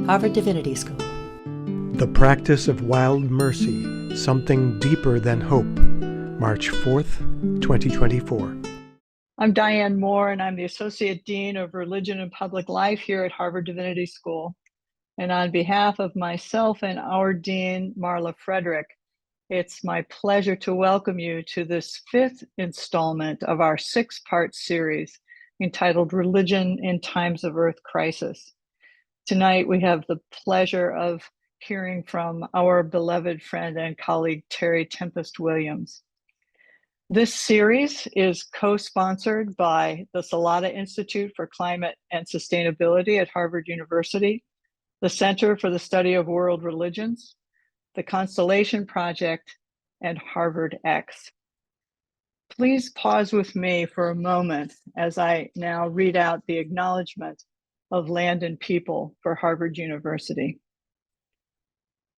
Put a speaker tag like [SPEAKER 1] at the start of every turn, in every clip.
[SPEAKER 1] Harvard Divinity School.
[SPEAKER 2] The Practice of Wild Mercy, Something Deeper Than Hope, March 4th, 2024.
[SPEAKER 3] I'm Diane Moore, and I'm the Associate Dean of Religion and Public Life here at Harvard Divinity School. And on behalf of myself and our Dean, Marla Frederick, it's my pleasure to welcome you to this fifth installment of our six-part series entitled Religion in Times of Earth Crisis. Tonight, we have the pleasure of hearing from our beloved friend and colleague, Terry Tempest Williams. This series is co-sponsored by the Salata Institute for Climate and Sustainability at Harvard University, the Center for the Study of World Religions, the Constellation Project, and Harvard X. Please pause with me for a moment as I now read out the acknowledgement of land and people for Harvard University.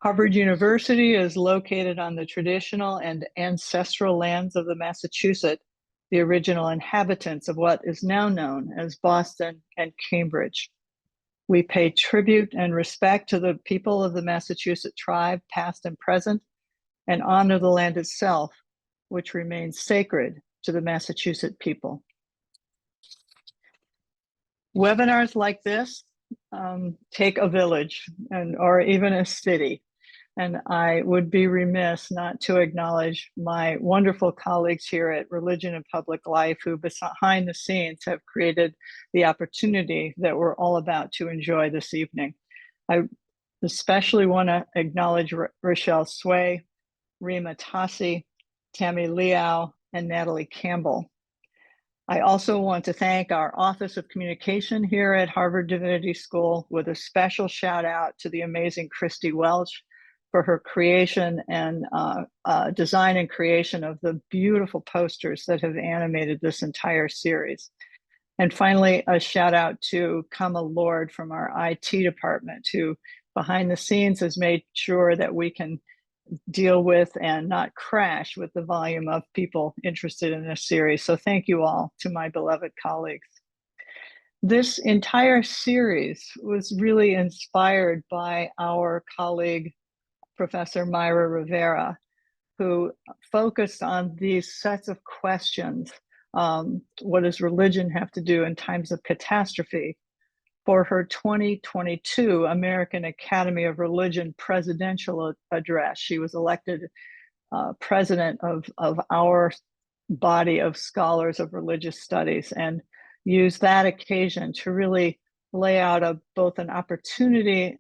[SPEAKER 3] Harvard University is located on the traditional and ancestral lands of the Massachusetts, the original inhabitants of what is now known as Boston and Cambridge. We pay tribute and respect to the people of the Massachusetts tribe, past and present, and honor the land itself, which remains sacred to the Massachusetts people. Webinars like this take a village or even a city. And I would be remiss not to acknowledge my wonderful colleagues here at Religion and Public Life who behind the scenes have created the opportunity that we're all about to enjoy this evening. I especially want to acknowledge Rochelle Sway, Rima Tassi, Tammy Liao, and Natalie Campbell. I also want to thank our Office of Communication here at Harvard Divinity School with a special shout out to the amazing Christy Welch for her creation and design and creation of the beautiful posters that have animated this entire series. And finally, a shout out to Kama Lord from our IT department, who behind the scenes has made sure that we can deal with and not crash with the volume of people interested in this series. So thank you all to my beloved colleagues. This entire series was really inspired by our colleague, Professor Myra Rivera, who focused on these sets of questions. What does religion have to do in times of catastrophe? For her 2022 American Academy of Religion presidential address. She was elected president of our body of scholars of religious studies and used that occasion to really lay out both an opportunity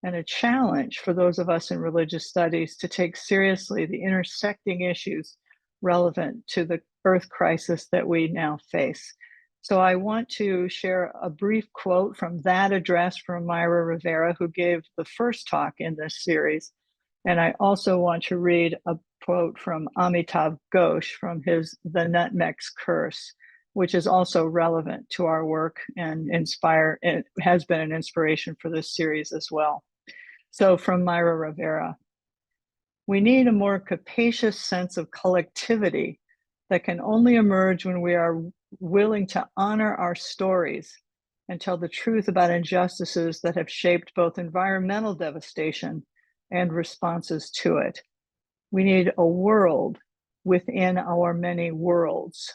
[SPEAKER 3] and a challenge for those of us in religious studies to take seriously the intersecting issues relevant to the Earth crisis that we now face. So I want to share a brief quote from that address from Myra Rivera, who gave the first talk in this series. And I also want to read a quote from Amitav Ghosh from his The Nutmeg's Curse, which is also relevant to our work and it has been an inspiration for this series as well. So from Myra Rivera, we need a more capacious sense of collectivity that can only emerge when we are willing to honor our stories and tell the truth about injustices that have shaped both environmental devastation and responses to it. We need a world within our many worlds.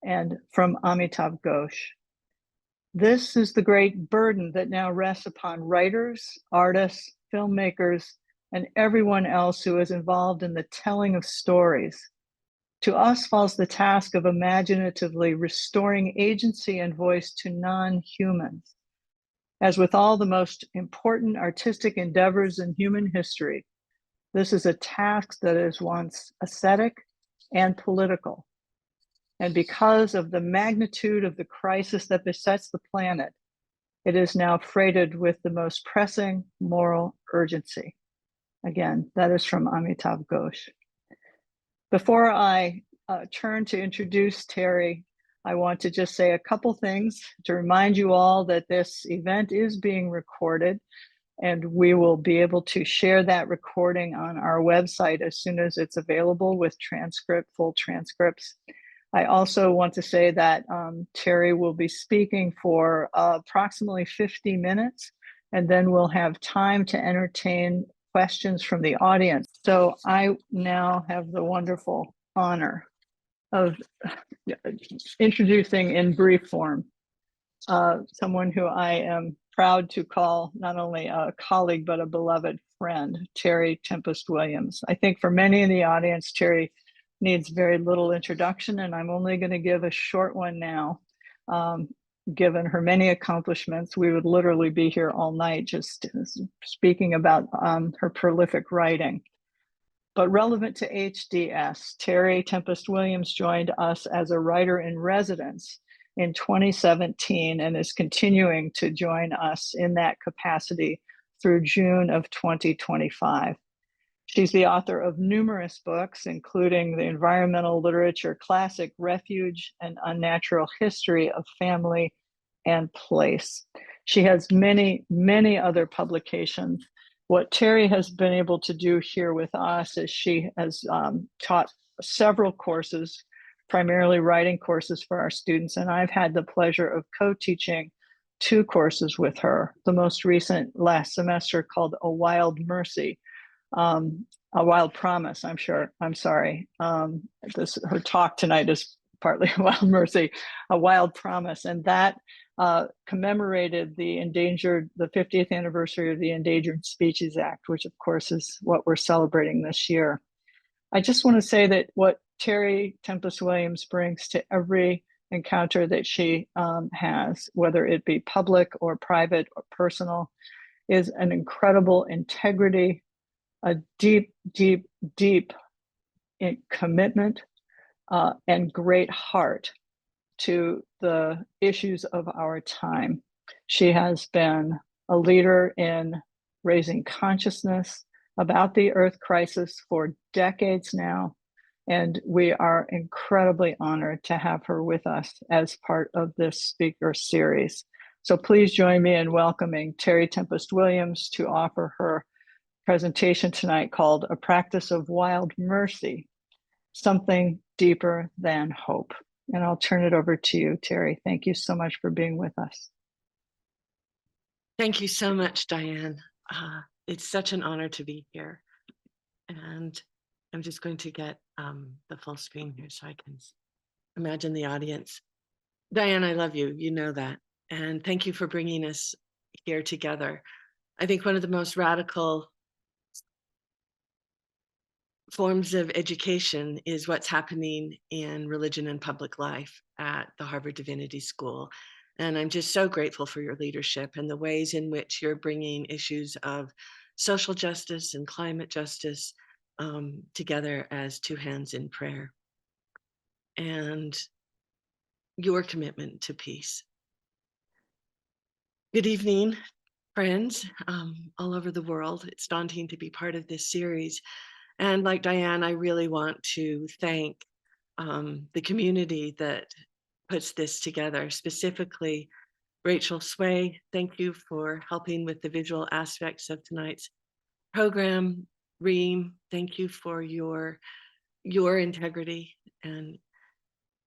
[SPEAKER 3] And from Amitav Ghosh, this is the great burden that now rests upon writers, artists, filmmakers, and everyone else who is involved in the telling of stories. To us falls the task of imaginatively restoring agency and voice to non-humans. As with all the most important artistic endeavors in human history, this is a task that is once aesthetic and political. And because of the magnitude of the crisis that besets the planet, it is now freighted with the most pressing moral urgency. Again, that is from Amitav Ghosh. Before I turn to introduce Terry, I want to just say a couple things to remind you all that this event is being recorded, and we will be able to share that recording on our website as soon as it's available with full transcripts. I also want to say that Terry will be speaking for approximately 50 minutes, and then we'll have time to entertain questions from the audience. So I now have the wonderful honor of introducing in brief form someone who I am proud to call not only a colleague, but a beloved friend, Terry Tempest Williams. I think for many in the audience, Terry needs very little introduction, and I'm only going to give a short one now. Given her many accomplishments, we would literally be here all night just speaking about her prolific writing. But relevant to HDS, Terry Tempest Williams joined us as a writer in residence in 2017 and is continuing to join us in that capacity through June of 2025. She's the author of numerous books, including the environmental literature classic Refuge and Unnatural History of Family and Place. She has many, many other publications. What Terry has been able to do here with us is she has taught several courses, primarily writing courses for our students, and I've had the pleasure of co-teaching 2 courses with her. The most recent last semester called A Wild Mercy, a Wild Promise, I'm sorry. Her talk tonight is partly a Wild Mercy, a Wild Promise, and that commemorated the 50th anniversary of the Endangered Species Act, which of course is what we're celebrating this year. I just want to say that what Terry Tempest Williams brings to every encounter that she has, whether it be public or private or personal, is an incredible integrity, a deep, deep, deep commitment and great heart to the issues of our time. She has been a leader in raising consciousness about the Earth crisis for decades now, and we are incredibly honored to have her with us as part of this speaker series. So please join me in welcoming Terry Tempest Williams to offer her presentation tonight called A Practice of Wild Mercy, Something Deeper Than Hope. And I'll turn it over to you, Terry. Thank you so much for being with us.
[SPEAKER 1] Thank you so much, Diane. It's such an honor to be here. And I'm just going to get the full screen here so I can imagine the audience. Diane, I love you. You know that. And thank you for bringing us here together. I think one of the most radical forms of education is what's happening in religion and public life at the Harvard Divinity School. And I'm just so grateful for your leadership and the ways in which you're bringing issues of social justice and climate justice together as 2 hands in prayer. And your commitment to peace. Good evening, friends all over the world. It's daunting to be part of this series. And like Diane, I really want to thank the community that puts this together, specifically Rachel Sway. Thank you for helping with the visual aspects of tonight's program. Reem, thank you for your integrity, and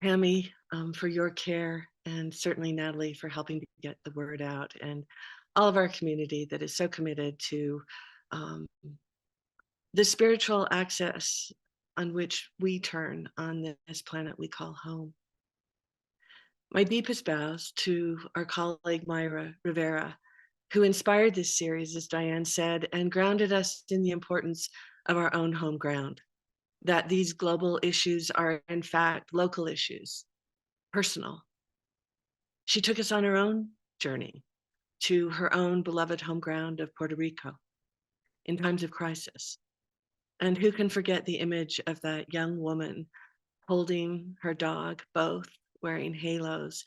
[SPEAKER 1] Tammy for your care, and certainly Natalie for helping to get the word out, and all of our community that is so committed to the spiritual access on which we turn on this planet we call home. My deepest bows to our colleague Myra Rivera, who inspired this series, as Diane said, and grounded us in the importance of our own home ground, that these global issues are in fact local issues, personal. She took us on her own journey to her own beloved home ground of Puerto Rico in times of crisis. And who can forget the image of that young woman holding her dog, both wearing halos,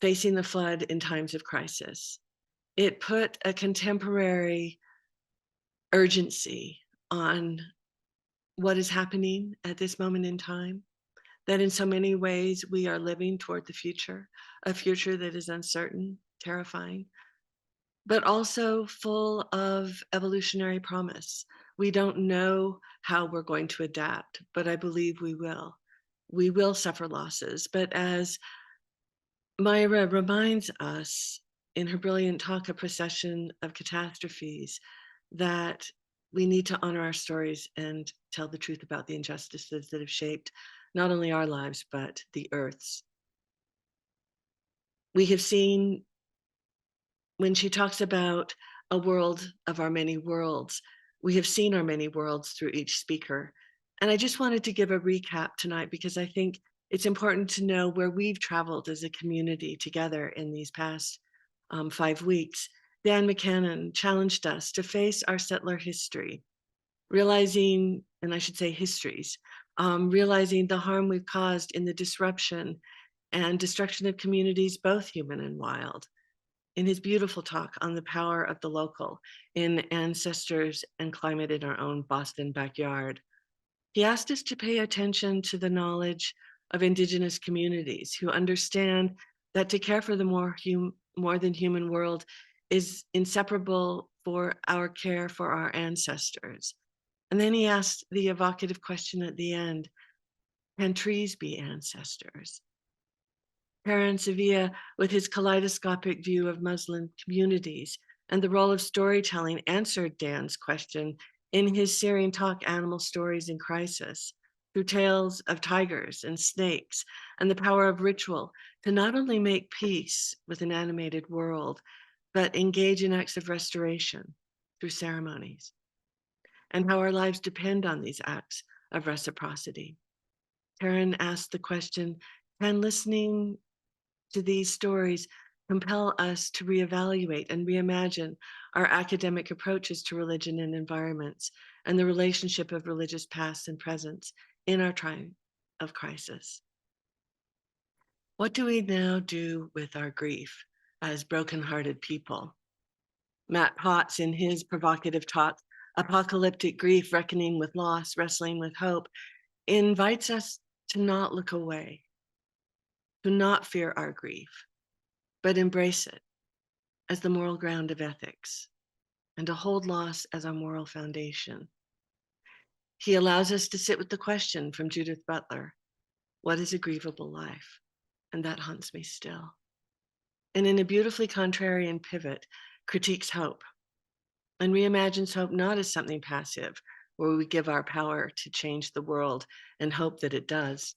[SPEAKER 1] facing the flood in times of crisis. It put a contemporary urgency on what is happening at this moment in time, that in so many ways we are living toward the future, a future that is uncertain, terrifying, but also full of evolutionary promise. We don't know how we're going to adapt, but I believe we will. we will suffer losses. But as Myra reminds us in her brilliant talk, A Procession of Catastrophes, that we need to honor our stories and tell the truth about the injustices that have shaped not only our lives, but the Earth's. We have seen, when she talks about a world of our many worlds, we have seen our many worlds through each speaker. And I just wanted to give a recap tonight because I think it's important to know where we've traveled as a community together in these past 5 weeks. Dan McCannon challenged us to face our settler history, realizing, and I should say histories, realizing the harm we've caused in the disruption and destruction of communities, both human and wild. In his beautiful talk on the power of the local in Ancestors and Climate in Our Own Boston Backyard, he asked us to pay attention to the knowledge of Indigenous communities who understand that to care for the more than human world is inseparable for our care for our ancestors. And then he asked the evocative question at the end, can trees be ancestors? Perrin Sevilla, with his kaleidoscopic view of Muslim communities and the role of storytelling, answered Dan's question in his searing talk, Animal Stories in Crisis, through tales of tigers and snakes and the power of ritual to not only make peace with an animated world, but engage in acts of restoration through ceremonies, and how our lives depend on these acts of reciprocity. Perrin asked the question, can listening to these stories compel us to reevaluate and reimagine our academic approaches to religion and environments and the relationship of religious past and presence in our time of crisis? What do we now do with our grief as brokenhearted people? Matt Potts, in his provocative talk, Apocalyptic Grief, Reckoning with Loss, Wrestling with Hope, invites us to not look away, to not fear our grief, but embrace it as the moral ground of ethics and to hold loss as our moral foundation. He allows us to sit with the question from Judith Butler, what is a grievable life? And that haunts me still. And in a beautifully contrarian pivot, critiques hope and reimagines hope not as something passive, where we give our power to change the world and hope that it does.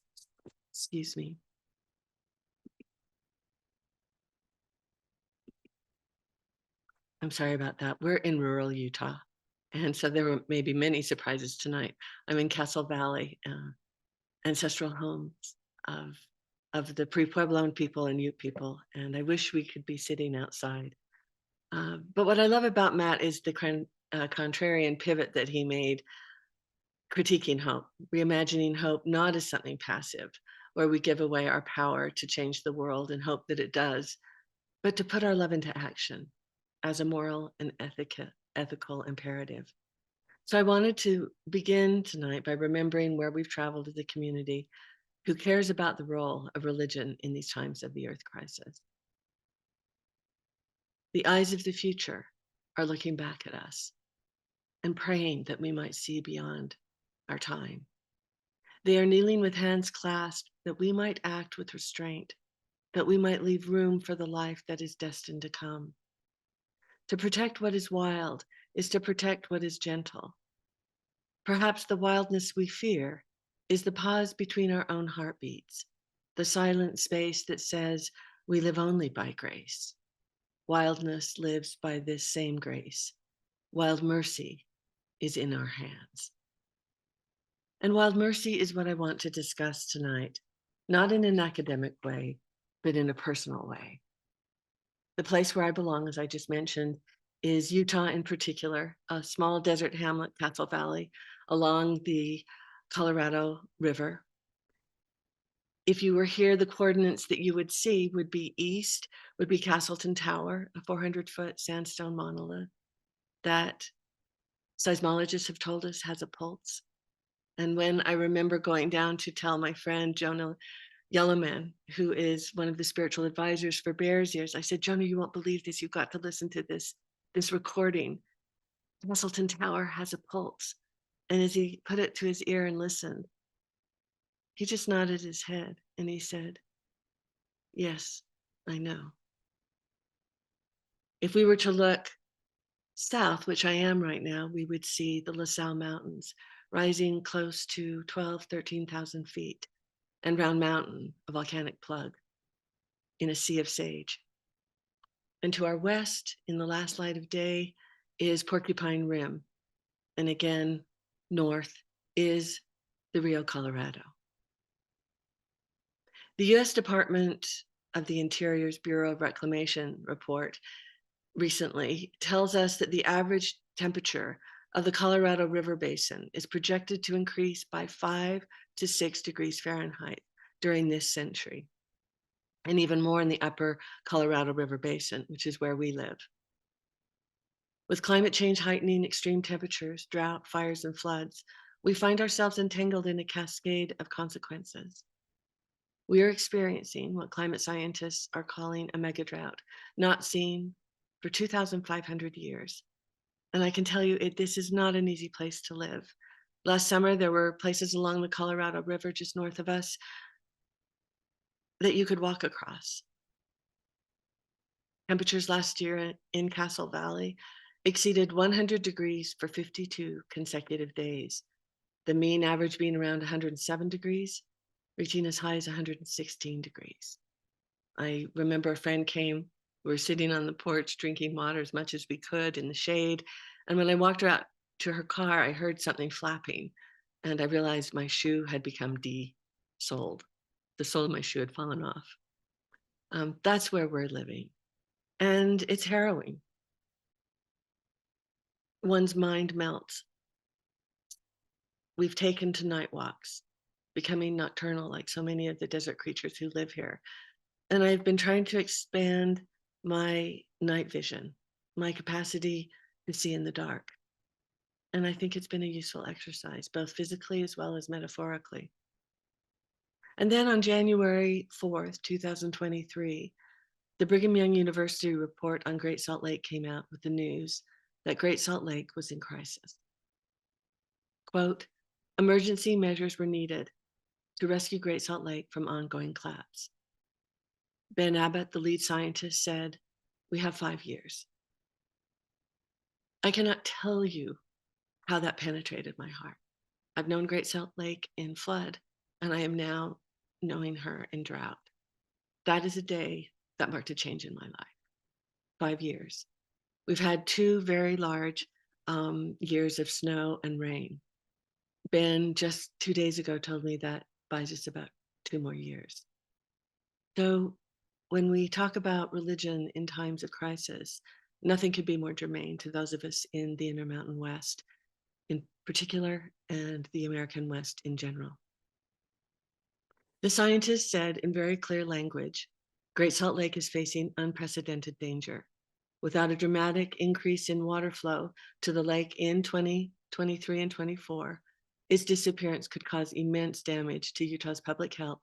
[SPEAKER 1] Excuse me. I'm sorry about that. We're in rural Utah. And so there were maybe many surprises tonight. I'm in Castle Valley, ancestral homes of the pre-Puebloan people and Ute people. And I wish we could be sitting outside. But what I love about Matt is the contrarian pivot that he made, critiquing hope, reimagining hope not as something passive, where we give away our power to change the world and hope that it does, but to put our love into action as a moral and ethical imperative. So I wanted to begin tonight by remembering where we've traveled as a community who cares about the role of religion in these times of the earth crisis. The eyes of the future are looking back at us and praying that we might see beyond our time. They are kneeling with hands clasped that we might act with restraint, that we might leave room for the life that is destined to come. To protect what is wild is to protect what is gentle. Perhaps the wildness we fear is the pause between our own heartbeats, the silent space that says we live only by grace. Wildness lives by this same grace. Wild mercy is in our hands. And wild mercy is what I want to discuss tonight, not in an academic way, but in a personal way. The place where I belong, as I just mentioned, is Utah in particular, a small desert hamlet, Castle Valley, along the Colorado River. If you were here, the coordinates that you would see would be east, would be Castleton Tower, a 400-foot sandstone monolith that seismologists have told us has a pulse. And when I remember going down to tell my friend Jonah Yellowman, who is one of the spiritual advisors for Bears Ears, I said, Jonah, you won't believe this. You've got to listen to this recording. Castleton Tower has a pulse. And as he put it to his ear and listened, He just nodded his head and he said, "Yes, I know." If we were to look south, which I am right now, we would see the La Salle Mountains rising close to 12, 13,000 feet, and Round Mountain, a volcanic plug in a sea of sage. And to our west, in the last light of day, is Porcupine Rim. And again, north is the Rio Colorado. The US Department of the Interior's Bureau of Reclamation report recently tells us that the average temperature of the Colorado River Basin is projected to increase by 5 to 6 degrees Fahrenheit during this century, and even more in the upper Colorado River Basin, which is where we live. With climate change heightening extreme temperatures, drought, fires, and floods, we find ourselves entangled in a cascade of consequences. We are experiencing what climate scientists are calling a mega drought, not seen for 2,500 years. And I can tell you, this is not an easy place to live. Last summer, there were places along the Colorado River just north of us that you could walk across. Temperatures last year in Castle Valley exceeded 100 degrees for 52 consecutive days, the mean average being around 107 degrees, reaching as high as 116 degrees. I remember a friend came, we were sitting on the porch drinking water as much as we could in the shade, and when I walked her out to her car, I heard something flapping, and I realized my shoe had become de-soled. The sole of my shoe had fallen off. That's where we're living, and it's harrowing. One's mind melts. We've taken to night walks, becoming nocturnal like so many of the desert creatures who live here. And I've been trying to expand my night vision, my capacity to see in the dark. And I think it's been a useful exercise, both physically as well as metaphorically. And then on January 4th, 2023, the Brigham Young University report on Great Salt Lake came out with the news that Great Salt Lake was in crisis. Quote, emergency measures were needed to rescue Great Salt Lake from ongoing collapse. Ben Abbott, the lead scientist, said, we have 5 years. I cannot tell you how that penetrated my heart. I've known Great Salt Lake in flood, and I am now knowing her in drought. That is a day that marked a change in my life. 5 years. We've had 2 very large years of snow and rain. Ben just 2 days ago told me that buys us about 2 more years. So when we talk about religion in times of crisis, nothing could be more germane to those of us in the Intermountain West in particular, and the American West in general. The scientists said in very clear language, Great Salt Lake is facing unprecedented danger. Without a dramatic increase in water flow to the lake in 2023 and 24, its disappearance could cause immense damage to Utah's public health,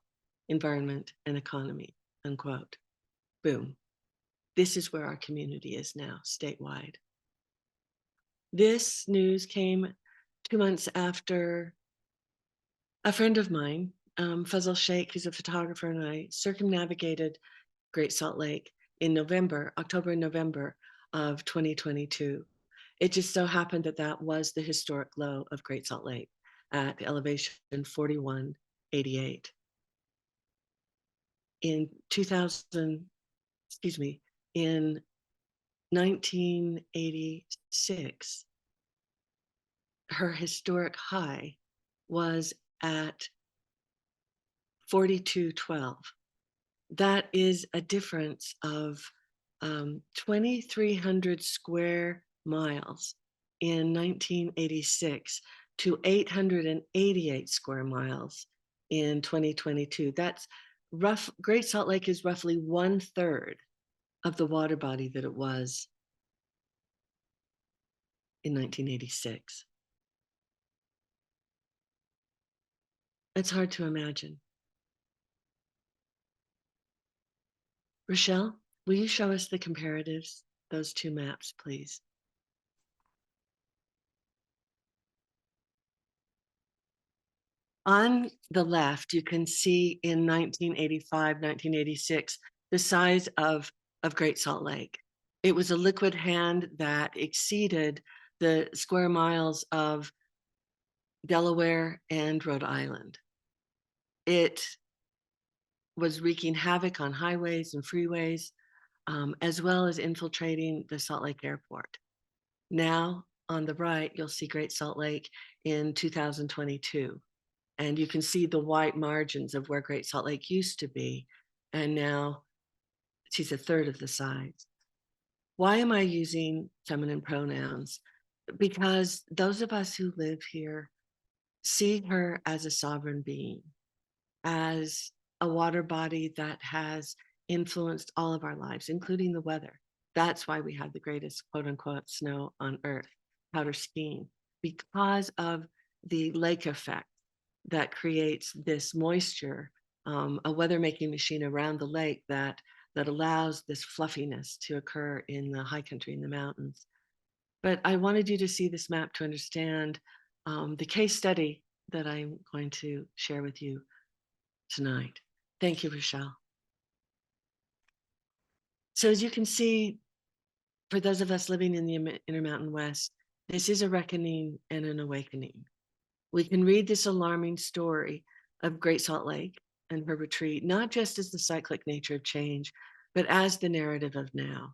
[SPEAKER 1] environment, and economy, unquote. Boom. This is where our community is now, statewide. This news came 2 months after a friend of mine, Fazal Sheikh, who's a photographer, and I circumnavigated Great Salt Lake in October and November of 2022. It just so happened that that was the historic low of Great Salt Lake at elevation 4188. In 1986, her historic high was at 4212. That is a difference of 2,300 square miles in 1986 to 888 square miles in 2022. That's rough. Great Salt Lake is roughly 1/3 of the water body that it was in 1986. It's hard to imagine. Rochelle, will you show us the comparatives, those 2 maps, please? On the left, you can see in 1985, 1986, the size of Great Salt Lake. It was a liquid hand that exceeded the square miles of Delaware and Rhode Island. It was wreaking havoc on highways and freeways, as well as infiltrating the Salt Lake Airport. Now, on the right, you'll see Great Salt Lake in 2022. And you can see the white margins of where Great Salt Lake used to be. And now she's a third of the size. Why am I using feminine pronouns? Because those of us who live here see her as a sovereign being, as a water body that has influenced all of our lives, including the weather. That's why we have the greatest quote unquote snow on Earth, powder skiing, because of the lake effect that creates this moisture, a weather making machine around the lake that allows this fluffiness to occur in the high country, in the mountains. But I wanted you to see this map to understand the case study that I'm going to share with you tonight. Thank you, Rochelle. So as you can see, for those of us living in the Intermountain West, this is a reckoning and an awakening. We can read this alarming story of Great Salt Lake and her retreat, not just as the cyclic nature of change, but as the narrative of now.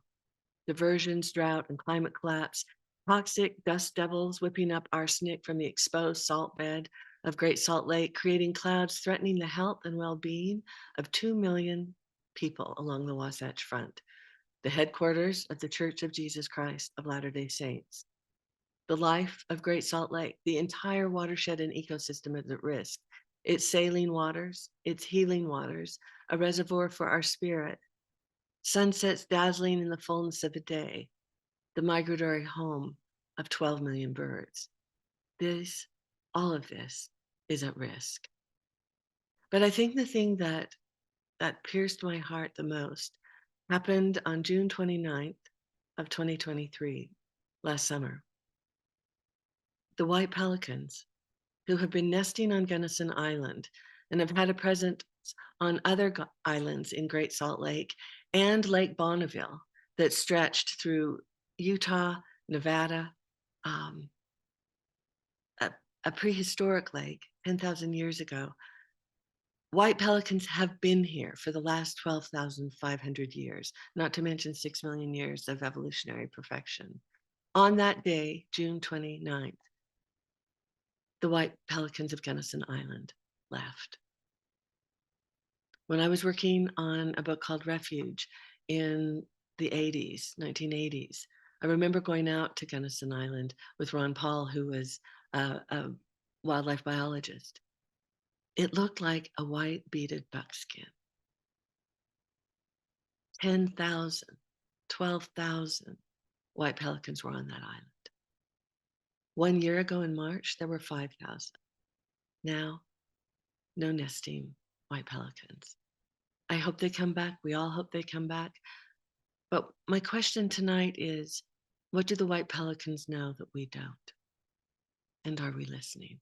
[SPEAKER 1] Diversions, drought, and climate collapse, toxic dust devils whipping up arsenic from the exposed salt bed of Great Salt Lake, creating clouds threatening the health and well-being of 2 million people along the Wasatch Front, the headquarters of the Church of Jesus Christ of Latter-day Saints. The life of Great Salt Lake, the entire watershed and ecosystem is at risk. Its saline waters, its healing waters, a reservoir for our spirit, sunsets dazzling in the fullness of the day, the migratory home of 12 million birds. All of this is at risk. But I think the thing that pierced my heart the most happened on June 29th of 2023, last summer. The white pelicans, who have been nesting on Gunnison Island and have had a presence on other islands in Great Salt Lake and Lake Bonneville that stretched through Utah, Nevada, a prehistoric lake 10,000 years ago. White pelicans have been here for the last 12,500 years, not to mention 6 million years of evolutionary perfection. On that day, June 29th, the white pelicans of Gunnison Island left. When I was working on a book called Refuge in the 1980s, I remember going out to Gunnison Island with Ron Paul, who was a wildlife biologist. It looked like a white beaded buckskin. 10,000, 12,000 white pelicans were on that island. 1 year ago in March, there were 5,000. Now, no nesting white pelicans. I hope they come back. We all hope they come back. But my question tonight is, what do the white pelicans know that we don't? And are we listening?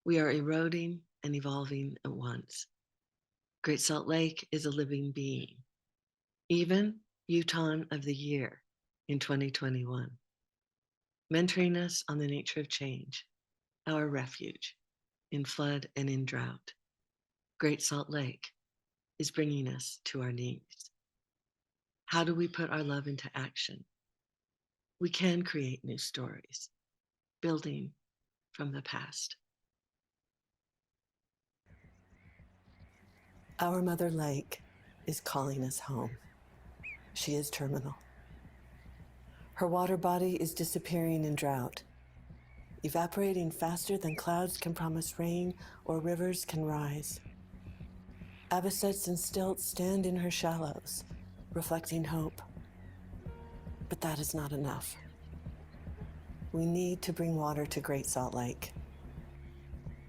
[SPEAKER 1] We are eroding and evolving at once. Great Salt Lake is a living being, even Utah of the Year in 2021, mentoring us on the nature of change, our refuge in flood and in drought. Great Salt Lake is bringing us to our knees. How do we put our love into action? We can create new stories, building from the past. Our mother lake is calling us home. She is terminal. Her water body is disappearing in drought, evaporating faster than clouds can promise rain or rivers can rise. Avocets and stilts stand in her shallows, reflecting hope. But that is not enough. We need to bring water to Great Salt Lake.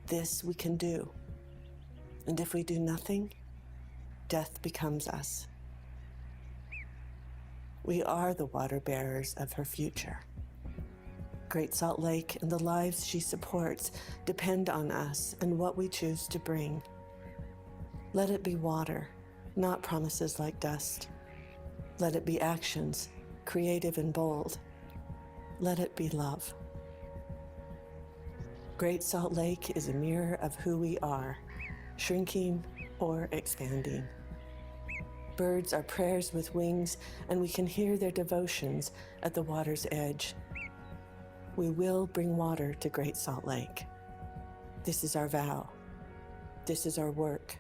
[SPEAKER 1] This we can do. And if we do nothing, death becomes us. We are the water bearers of her future. Great Salt Lake and the lives she supports depend on us and what we choose to bring. Let it be water, not promises like dust. Let it be actions, creative and bold. Let it be love. Great Salt Lake is a mirror of who we are, shrinking or expanding. Birds are prayers with wings, and we can hear their devotions at the water's edge. We will bring water to Great Salt Lake. This is our vow. This is our work.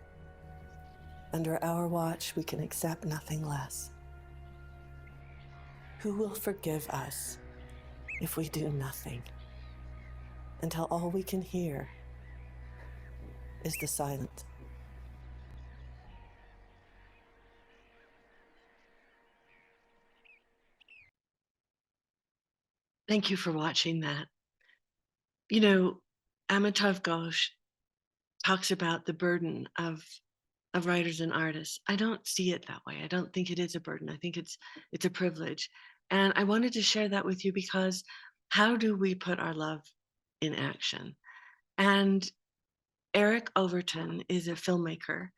[SPEAKER 1] Under our watch, we can accept nothing less. Who will forgive us if we do nothing? Until all we can hear is the silence. Thank you for watching that. You know, Amitav Ghosh talks about the burden of writers and artists. I don't see it that way. I don't think it is a burden. I think it's a privilege. And I wanted to share that with you because how do we put our love in action? And Eric Overton is a filmmaker.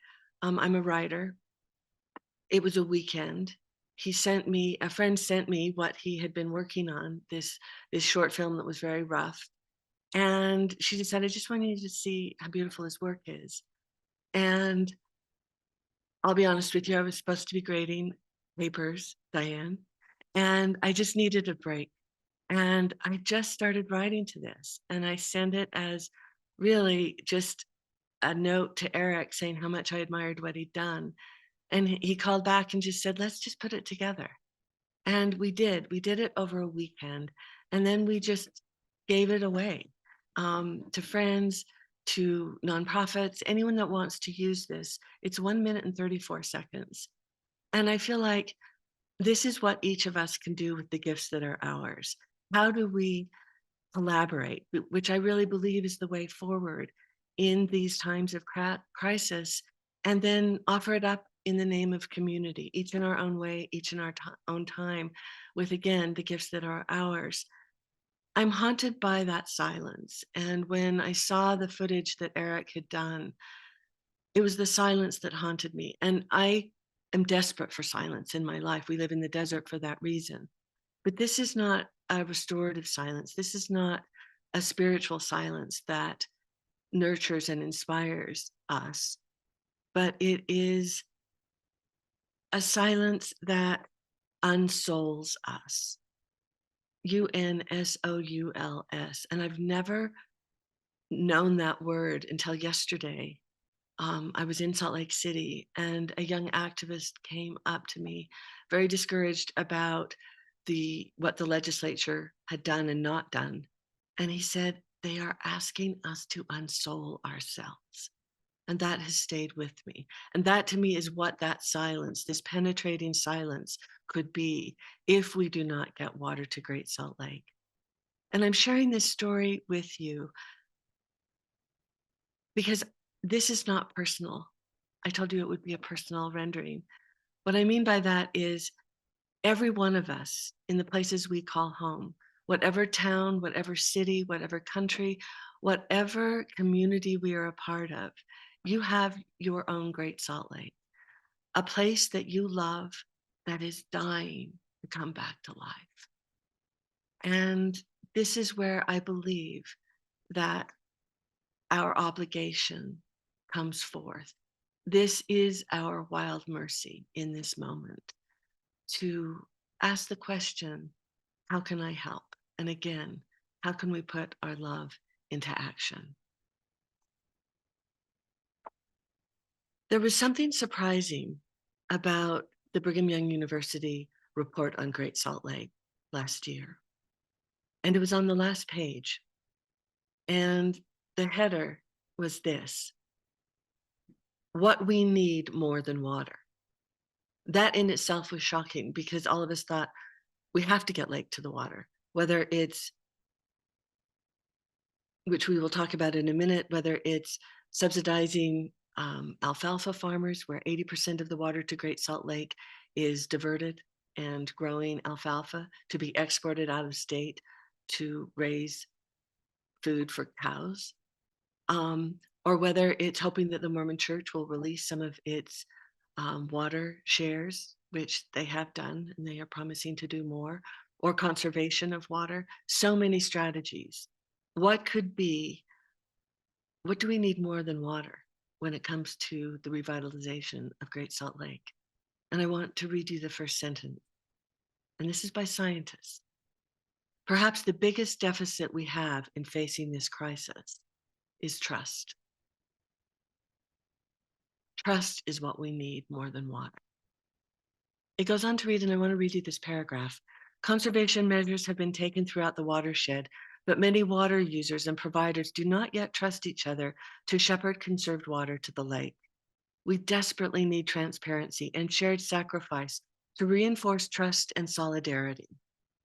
[SPEAKER 1] I'm a writer. It was a weekend. A friend sent me what he had been working on, this short film that was very rough. And she decided, I just wanted you to see how beautiful his work is. And I'll be honest with you, I was supposed to be grading papers, Diane, and I just needed a break. And I just started writing to this, and I sent it as really just a note to Eric saying how much I admired what he'd done. And he called back and just said, let's just put it together. And we did it over a weekend. And then we just gave it away to friends, to nonprofits, anyone that wants to use this. It's 1 minute and 34 seconds. And I feel like this is what each of us can do with the gifts that are ours. How do we collaborate, which I really believe is the way forward in these times of crisis, and then offer it up in the name of community, each in our own way, each in our own time, with, again, the gifts that are ours. I'm haunted by that silence. And when I saw the footage that Eric had done, it was the silence that haunted me. And I am desperate for silence in my life. We live in the desert for that reason. But this is not a restorative silence. This is not a spiritual silence that nurtures and inspires us, but it is a silence that unsouls us. UNSOULS. And I've never known that word until yesterday. I was in Salt Lake City, and a young activist came up to me, very discouraged about what the legislature had done and not done. And he said, they are asking us to unsoul ourselves. And that has stayed with me. And that, to me, is what that silence, this penetrating silence, could be if we do not get water to Great Salt Lake. And I'm sharing this story with you because this is not personal. I told you it would be a personal rendering. What I mean by that is every one of us in the places we call home, whatever town, whatever city, whatever country, whatever community we are a part of, you have your own Great Salt Lake, a place that you love that is dying to come back to life. And this is where I believe that our obligation comes forth. This is our wild mercy in this moment, to ask the question, how can I help? And again, how can we put our love into action? There was something surprising about the Brigham Young University report on Great Salt Lake last year. And it was on the last page. And the header was this: what we need more than water. That in itself was shocking, because all of us thought we have to get lake to the water, whether it's, which we will talk about in a minute, whether it's subsidizing alfalfa farmers, where 80% of the water to Great Salt Lake is diverted and growing alfalfa to be exported out of state, to raise food for cows, or whether it's hoping that the Mormon Church will release some of its water shares, which they have done, and they are promising to do more, or conservation of water. So many strategies. What do we need more than water when it comes to the revitalization of Great Salt Lake? And I want to read you the first sentence. And this is by scientists. Perhaps the biggest deficit we have in facing this crisis is trust. Trust is what we need more than water. It goes on to read, and I want to read you this paragraph. Conservation measures have been taken throughout the watershed, but many water users and providers do not yet trust each other to shepherd conserved water to the lake. We desperately need transparency and shared sacrifice to reinforce trust and solidarity.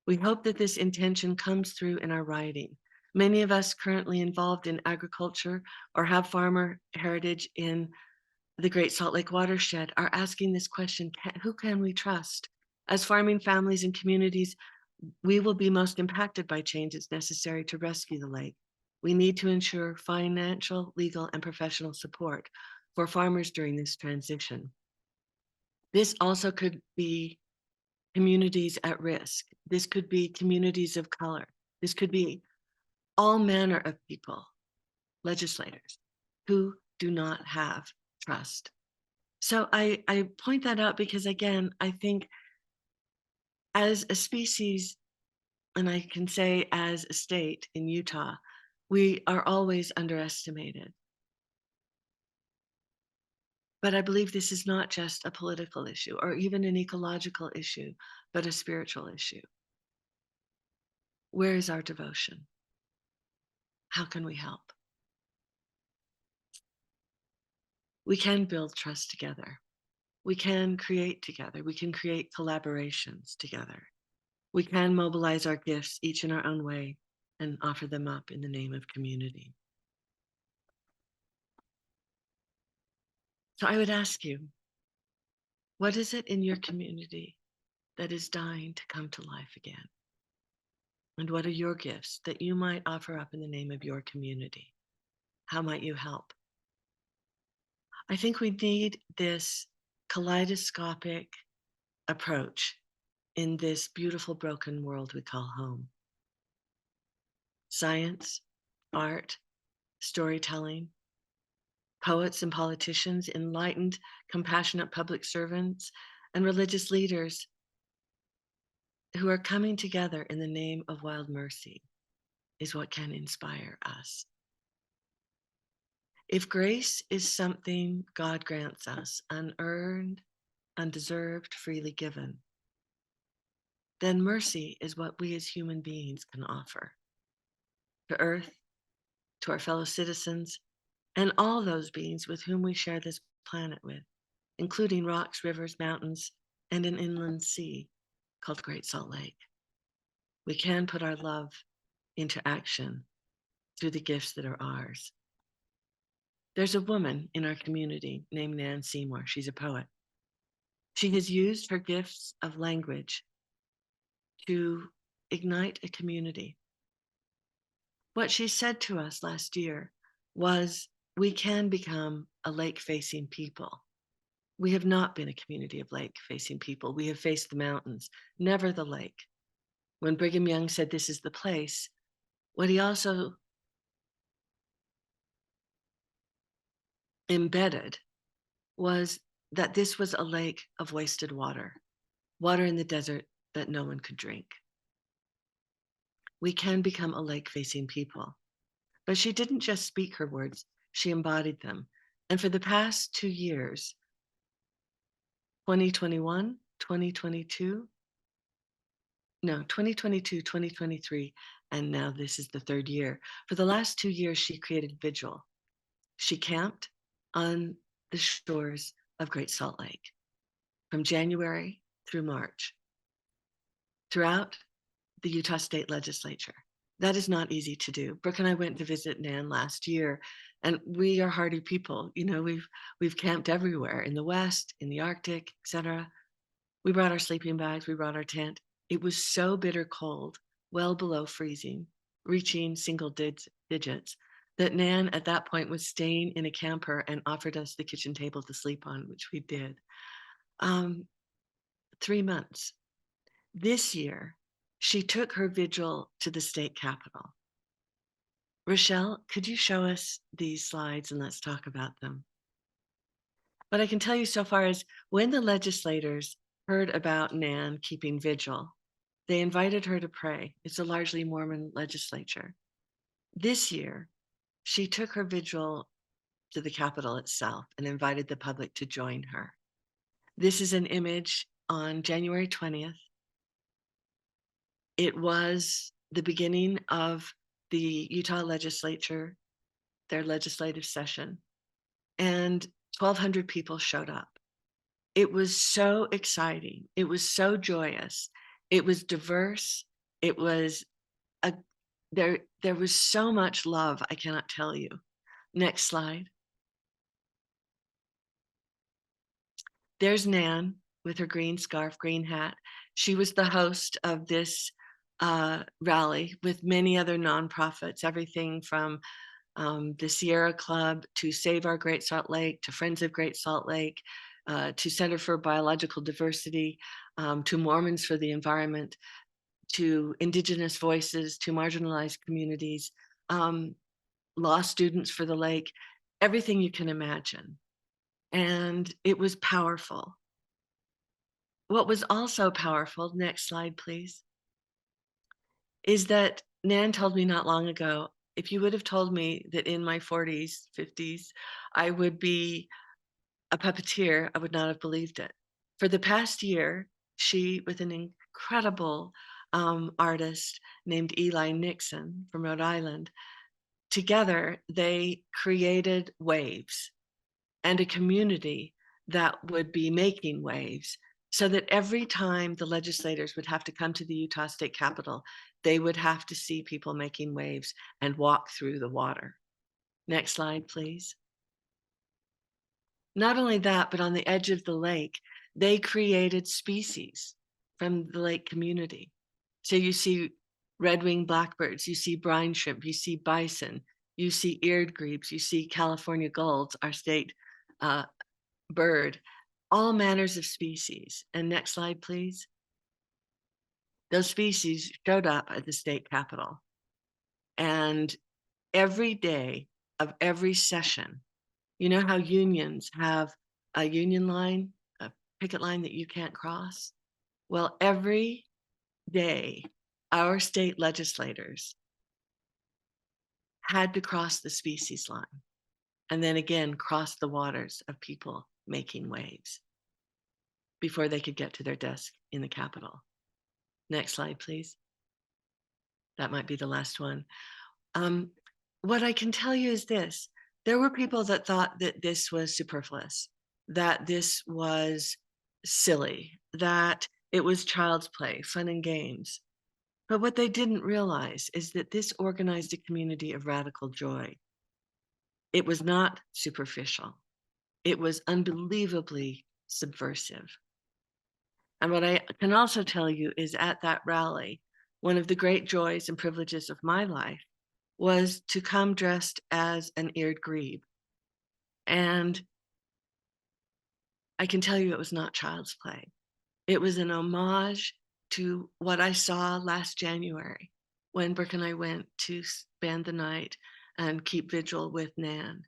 [SPEAKER 1] We hope that this intention comes through in our writing. Many of us currently involved in agriculture or have farmer heritage in the Great Salt Lake watershed are asking this question: who can we trust? As farming families and communities, we will be most impacted by changes necessary to rescue the lake. We need to ensure financial, legal, and professional support for farmers during this transition. This also could be communities at risk. This could be communities of color. This could be all manner of people, legislators, who do not have trust. So I point that out because, again, I think as a species, and I can say as a state in Utah, we are always underestimated. But I believe this is not just a political issue or even an ecological issue, but a spiritual issue. Where is our devotion? How can we help? We can build trust together. We can create together. We can create collaborations together. We can mobilize our gifts, each in our own way, and offer them up in the name of community. So I would ask you, what is it in your community that is dying to come to life again? And what are your gifts that you might offer up in the name of your community? How might you help? I think we need this kaleidoscopic approach in this beautiful broken world we call home. Science, art, storytelling, poets and politicians, enlightened, compassionate public servants, and religious leaders who are coming together in the name of wild mercy is what can inspire us. If grace is something God grants us, unearned, undeserved, freely given, then mercy is what we as human beings can offer to Earth, to our fellow citizens, and all those beings with whom we share this planet with, including rocks, rivers, mountains, and an inland sea called Great Salt Lake. We can put our love into action through the gifts that are ours. There's a woman in our community named Nan Seymour. She's a poet. She has used her gifts of language to ignite a community. What she said to us last year was, we can become a lake-facing people. We have not been a community of lake-facing people. We have faced the mountains, never the lake. When Brigham Young said this is the place, what he also embedded was that this was a lake of wasted water, water in the desert that no one could drink. We can become a lake-facing people. But she didn't just speak her words, she embodied them. And for the past 2 years, 2021, 2022, 2023, and now this is the 3rd year. For the last 2 years, she created Vigil. She camped on the shores of Great Salt Lake from January through March, throughout the Utah State Legislature. That is not easy to do. Brooke and I went to visit Nan last year, and we are hardy people. You know, we've camped everywhere, in the West, in the Arctic, etc. We brought our sleeping bags, we brought our tent. It was so bitter cold. well below freezing, reaching single digits, that Nan at that point was staying in a camper and offered us the kitchen table to sleep on, which we did. 3 months. This year, she took her vigil to the state capitol. Rochelle, could you show us these slides and let's talk about them? What I can tell you so far is when the legislators heard about Nan keeping vigil, they invited her to pray. It's a largely Mormon legislature. This year, she took her vigil to the Capitol itself and invited the public to join her. This is an image on January 20th. It was the beginning of the Utah legislature, their legislative session, and 1,200 people showed up. It was so exciting. It was so joyous. It was diverse. It was there was so much love, I cannot tell you. Next slide. There's Nan with her green scarf, green hat. She was the host of this rally with many other nonprofits, everything from the Sierra Club to Save Our Great Salt Lake, to Friends of Great Salt Lake, to Center for Biological Diversity, to Mormons for the Environment, to Indigenous Voices, to marginalized communities, law students for the lake, everything you can imagine. And it was powerful. What was also powerful, next slide, please, is that Nan told me not long ago, if you would have told me that in my 40s, 50s, I would be a puppeteer, I would not have believed it. For the past year, she, with an incredible artist named Eli Nixon from Rhode Island, together they created waves and a community that would be making waves, so that every time the legislators would have to come to the Utah State Capitol, they would have to see people making waves and walk through the water. Next slide, please. Not only that, but on the edge of the lake, they created species from the lake community. So you see red-winged blackbirds, you see brine shrimp, you see bison, you see eared grebes, you see California gulls, our state bird, all manners of species. And next slide, please. Those species showed up at the state capitol. And every day of every session, you know how unions have a union line, a picket line that you can't cross? Well, every day, our state legislators had to cross the species line and then again cross the waters of people making waves before they could get to their desk in the Capitol. Next slide, please. That might be the last one. What I can tell you is this. There were people that thought that this was superfluous, that this was silly, that it was child's play, fun and games. But what they didn't realize is that this organized a community of radical joy. It was not superficial. It was unbelievably subversive. And what I can also tell you is at that rally, one of the great joys and privileges of my life was to come dressed as an eared grebe. And I can tell you it was not child's play. It was an homage to what I saw last January when Brooke and I went to spend the night and keep vigil with Nan.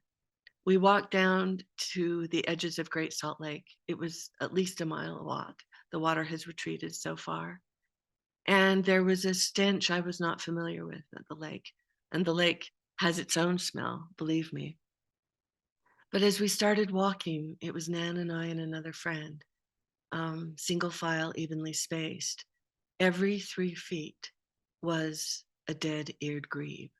[SPEAKER 1] We walked down to the edges of Great Salt Lake. It was at least a mile walk. The water has retreated so far. And there was a stench I was not familiar with at the lake. And the lake has its own smell, believe me. But as we started walking, it was Nan and I and another friend, single file, evenly spaced. Every 3 feet was a dead eared grebe.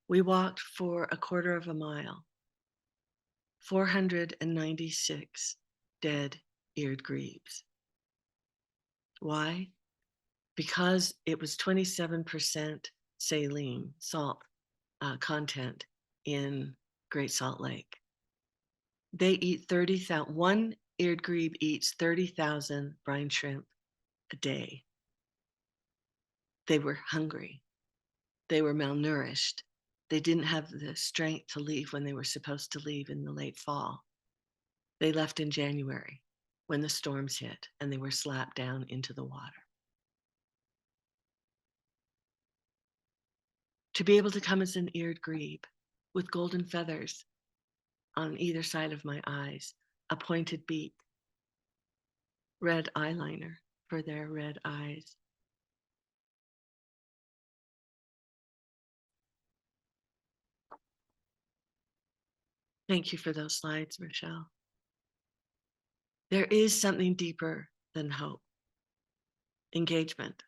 [SPEAKER 1] We walked for a quarter of a mile, 496 dead eared grebes. Why? Because it was 27% saline, salt content in Great Salt Lake. They eat 30,000, one eared grebe eats 30,000 brine shrimp a day. They were hungry. They were malnourished. They didn't have the strength to leave when they were supposed to leave in the late fall. They left in January when the storms hit and they were slapped down into the water. To be able to come as an eared grebe with golden feathers on either side of my eyes, a pointed beak, red eyeliner for their red eyes. Thank you for those slides, Michelle. There is something deeper than hope. Engagement,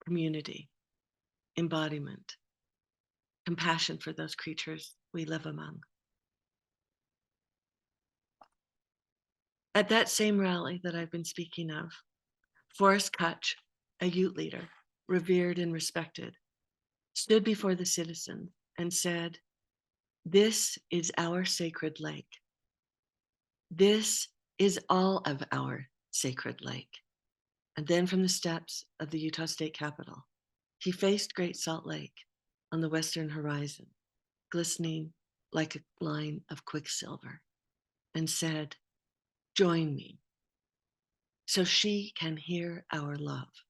[SPEAKER 1] community, embodiment, compassion for those creatures we live among. At that same rally that I've been speaking of, Forrest Kutch, a Ute leader, revered and respected, stood before the citizens and said, "This is our sacred lake. This is all of our sacred lake." And then from the steps of the Utah State Capitol, he faced Great Salt Lake on the western horizon, glistening like a line of quicksilver, and said, "Join me so she can hear our love,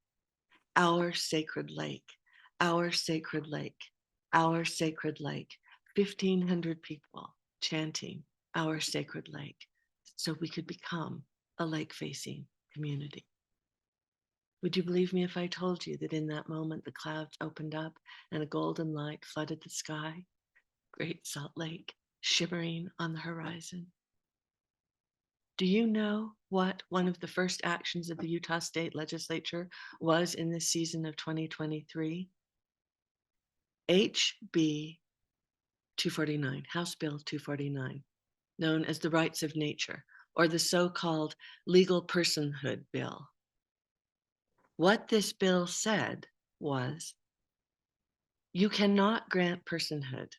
[SPEAKER 1] our sacred lake, our sacred lake, our sacred lake." 1,500 people chanting our sacred lake so we could become a lake-facing community. Would you believe me if I told you that in that moment the clouds opened up and a golden light flooded the sky? Great Salt Lake shimmering on the horizon. Do you know what one of the first actions of the Utah State Legislature was in this season of 2023? HB 249, House Bill 249, known as the Rights of Nature, or the so-called Legal Personhood Bill. What this bill said was, you cannot grant personhood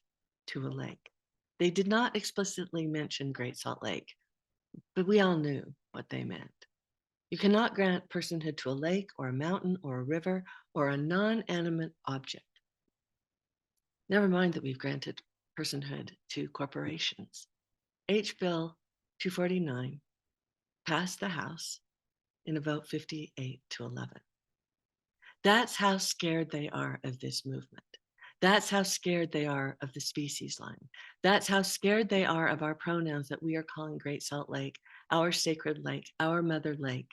[SPEAKER 1] to a lake. They did not explicitly mention Great Salt Lake, but we all knew what they meant. You cannot grant personhood to a lake or a mountain or a river or a non-animate object. Never mind that we've granted personhood to corporations. H. Bill 249 passed the House in a vote 58-11. That's how scared they are of this movement. That's how scared they are of the species line. That's how scared they are of our pronouns that we are calling Great Salt Lake, our sacred lake, our mother lake,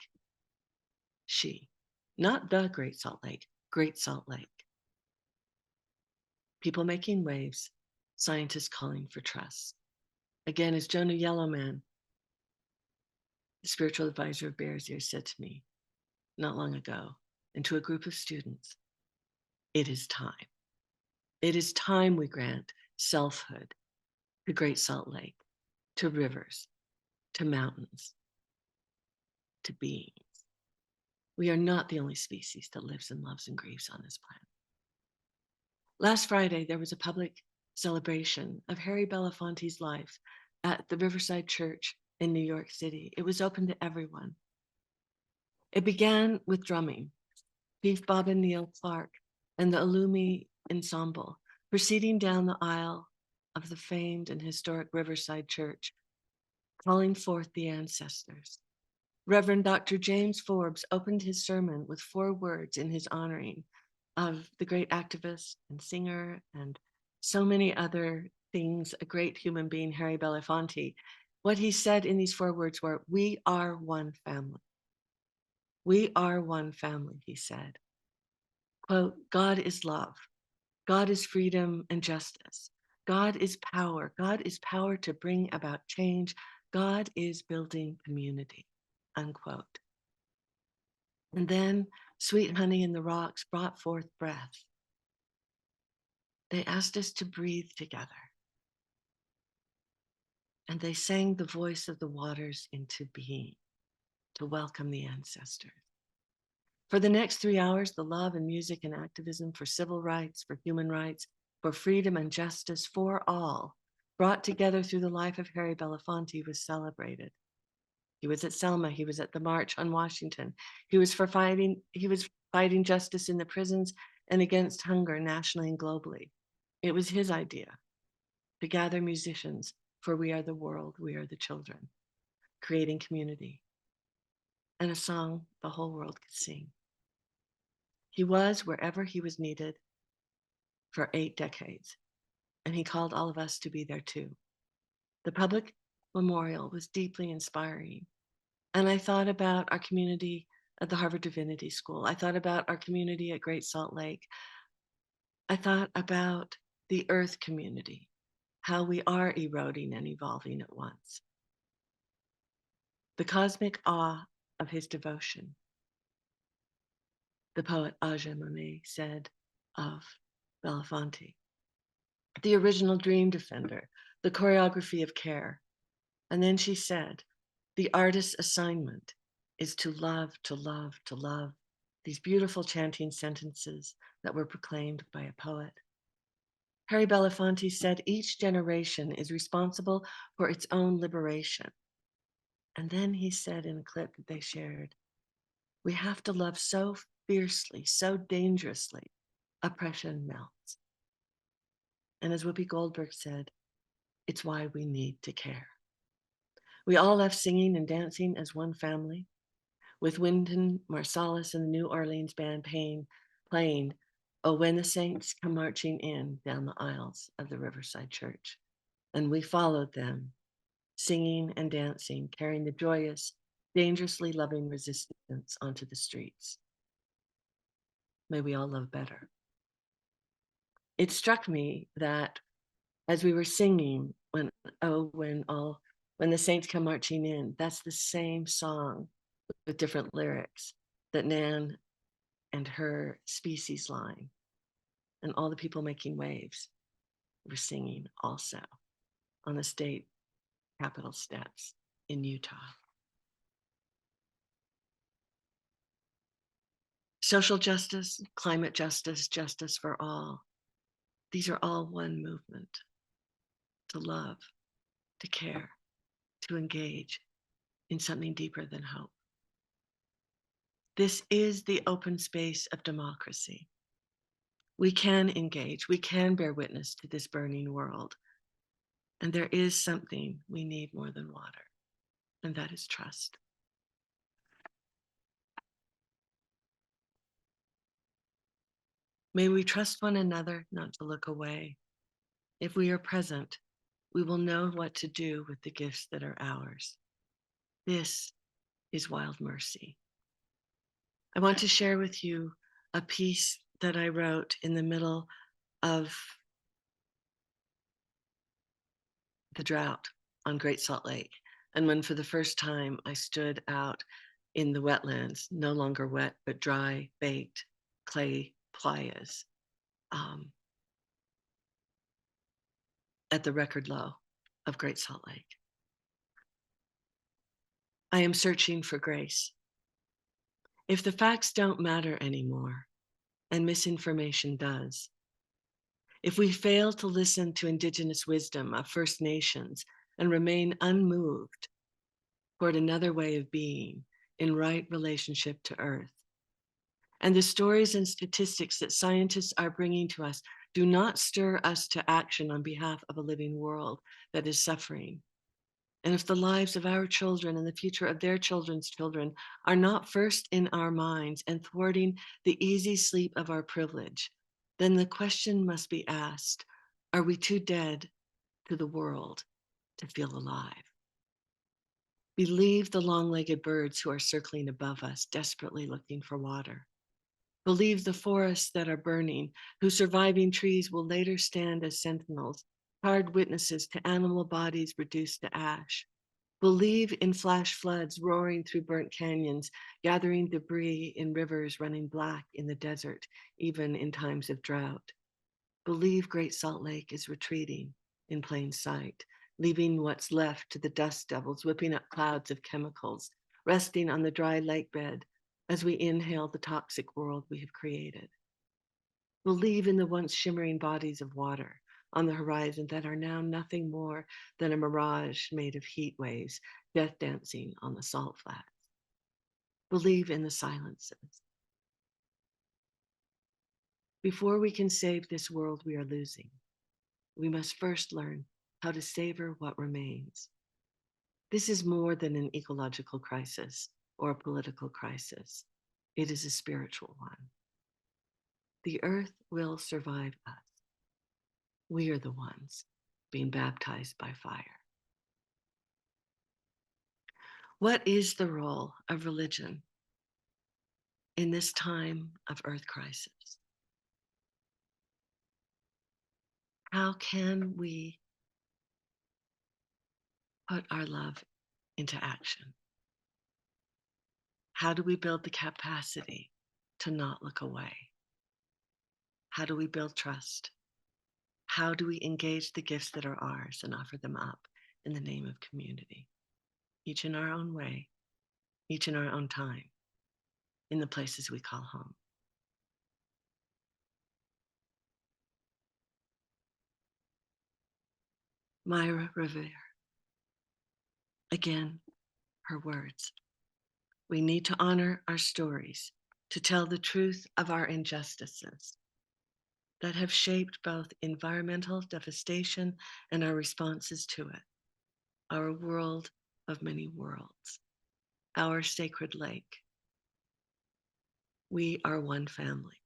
[SPEAKER 1] she. Not the Great Salt Lake, Great Salt Lake. People making waves, scientists calling for trust. Again, as Jonah Yellowman, the spiritual advisor of Bears Ears, said to me not long ago, and to a group of students, it is time. It is time we grant selfhood to Great Salt Lake, to rivers, to mountains, to beings. We are not the only species that lives and loves and grieves on this planet. Last Friday, there was a public celebration of Harry Belafonte's life at the Riverside Church in New York City. It was open to everyone. It began with drumming. Chief Bob and Neil Clark and the Illumi Ensemble proceeding down the aisle of the famed and historic Riverside Church, calling forth the ancestors. Reverend Dr. James Forbes opened his sermon with 4 words in his honoring of the great activist and singer and so many other things, a great human being, Harry Belafonte. What he said in these 4 words were, "We are one family. We are one family," he said. Quote, "God is love. God is freedom and justice. God is power. God is power to bring about change. God is building community," unquote. And then Sweet Honey in the Rocks brought forth breath. They asked us to breathe together. And they sang the voice of the waters into being to welcome the ancestors. For the next 3 hours, the love and music and activism for civil rights, for human rights, for freedom and justice for all, brought together through the life of Harry Belafonte, was celebrated. He was at Selma. He was at the March on Washington. He was fighting justice in the prisons and against hunger nationally and globally. It was his idea to gather musicians, for we are the world, we are the children, creating community, and a song the whole world could sing. He was wherever he was needed for 8 decades, and he called all of us to be there too. The public memorial was deeply inspiring. And I thought about our community at the Harvard Divinity School. I thought about our community at Great Salt Lake. I thought about the Earth community, how we are eroding and evolving at once. The cosmic awe of his devotion. The poet Aja Monet said of Belafonte. The original dream defender, the choreography of care. And then she said, the artist's assignment is to love, to love, to love. These beautiful chanting sentences that were proclaimed by a poet. Harry Belafonte said each generation is responsible for its own liberation. And then he said in a clip that they shared, we have to love so fiercely, so dangerously, oppression melts. And as Whoopi Goldberg said, it's why we need to care. We all left singing and dancing as one family, with Wynton Marsalis and the New Orleans band playing Oh, When the Saints Come Marching In down the aisles of the Riverside Church. And we followed them, singing and dancing, carrying the joyous, dangerously loving resistance onto the streets. May we all love better. It struck me that as we were singing, when the saints come marching in, that's the same song with different lyrics that Nan and her species line and all the people making waves were singing also on the state capitol steps in Utah. Social justice, climate justice, justice for all. These are all one movement. To love, to care, to engage in something deeper than hope. This is the open space of democracy. We can engage, we can bear witness to this burning world. And there is something we need more than water, and that is trust. May we trust one another not to look away. If we are present, we will know what to do with the gifts that are ours. This is wild mercy. I want to share with you a piece that I wrote in the middle of the drought on Great Salt Lake. And when for the first time I stood out in the wetlands, no longer wet, but dry, baked clay playas, at the record low of Great Salt Lake. I am searching for grace. If the facts don't matter anymore, and misinformation does, if we fail to listen to Indigenous wisdom of First Nations and remain unmoved toward another way of being in right relationship to Earth, and the stories and statistics that scientists are bringing to us do not stir us to action on behalf of a living world that is suffering, and if the lives of our children and the future of their children's children are not first in our minds and thwarting the easy sleep of our privilege, then the question must be asked, are we too dead to the world to feel alive? Believe the long-legged birds who are circling above us, desperately looking for water. Believe the forests that are burning, whose surviving trees will later stand as sentinels, hard witnesses to animal bodies reduced to ash. Believe in flash floods roaring through burnt canyons, gathering debris in rivers running black in the desert, even in times of drought. Believe Great Salt Lake is retreating in plain sight, leaving what's left to the dust devils, whipping up clouds of chemicals, resting on the dry lake bed as we inhale the toxic world we have created. Believe in the once shimmering bodies of water on the horizon that are now nothing more than a mirage made of heat waves, death dancing on the salt flats. Believe in the silences. Before we can save this world we are losing, we must first learn how to savor what remains. This is more than an ecological crisis or a political crisis. It is a spiritual one. The earth will survive us. We are the ones being baptized by fire. What is the role of religion in this time of earth crisis? How can we put our love into action? How do we build the capacity to not look away? How do we build trust? How do we engage the gifts that are ours and offer them up in the name of community? Each in our own way, each in our own time, in the places we call home. Myra Rivera. Again, her words. We need to honor our stories, to tell the truth of our injustices that have shaped both environmental devastation and our responses to it, our world of many worlds, our sacred lake. We are one family.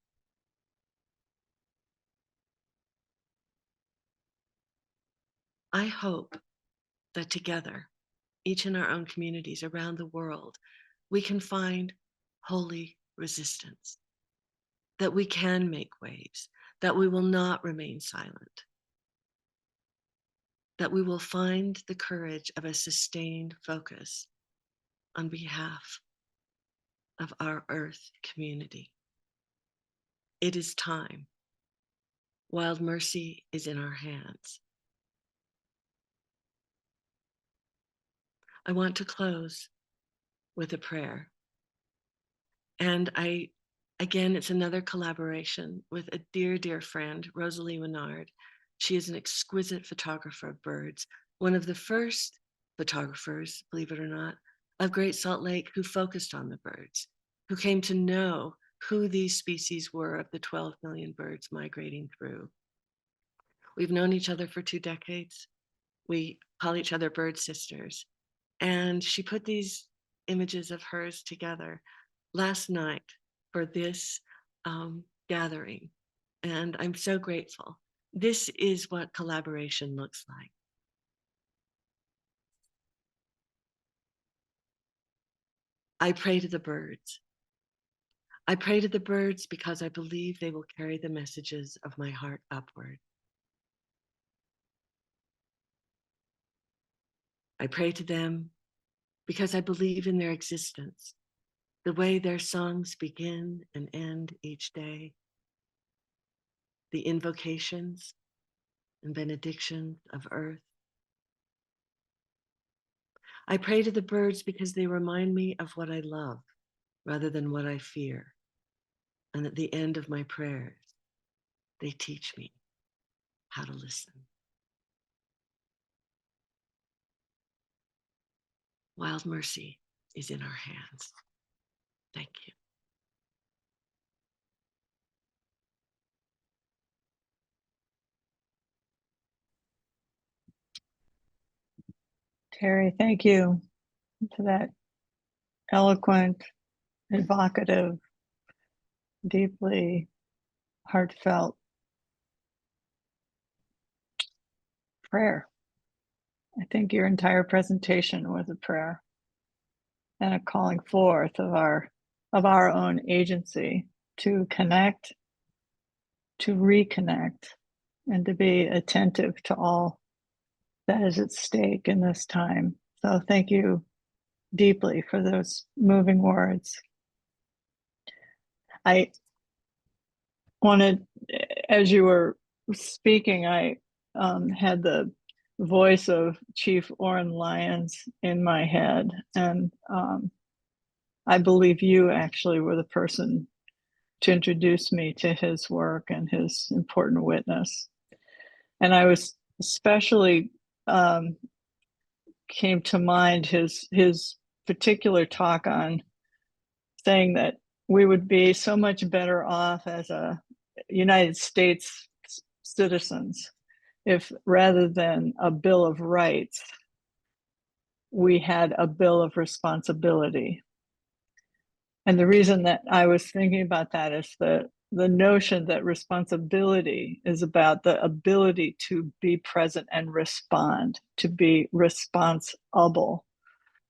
[SPEAKER 1] I hope that together, each in our own communities around the world, we can find holy resistance, that we can make waves, that we will not remain silent, that we will find the courage of a sustained focus on behalf of our earth community. It is time. Wild mercy is in our hands. I want to close with a prayer. And again, it's another collaboration with a dear, dear friend, Rosalie Menard. She is an exquisite photographer of birds, one of the first photographers, believe it or not, of Great Salt Lake who focused on the birds, who came to know who these species were of the 12 million birds migrating through. We've known each other for 2 decades. We call each other bird sisters. And she put these images of hers together last night for this gathering. And I'm so grateful. This is what collaboration looks like. I pray to the birds. I pray to the birds because I believe they will carry the messages of my heart upward. I pray to them because I believe in their existence, the way their songs begin and end each day, the invocations and benedictions of earth. I pray to the birds because they remind me of what I love rather than what I fear. And at the end of my prayers, they teach me how to listen. Wild mercy is in our hands. Thank you.
[SPEAKER 3] Terry, thank you for that eloquent, evocative, deeply heartfelt prayer. I think your entire presentation was a prayer and a calling forth of our own agency to connect, to reconnect, and to be attentive to all that is at stake in this time. So thank you deeply for those moving words. I wanted, as you were speaking, I had the voice of Chief Orrin Lyons in my head. And I believe you actually were the person to introduce me to his work and his important witness. And I was especially came to mind his particular talk on saying that we would be so much better off as a United States citizens if rather than a Bill of Rights, we had a Bill of Responsibility. And the reason that I was thinking about that is the notion that responsibility is about the ability to be present and respond, to be responsible.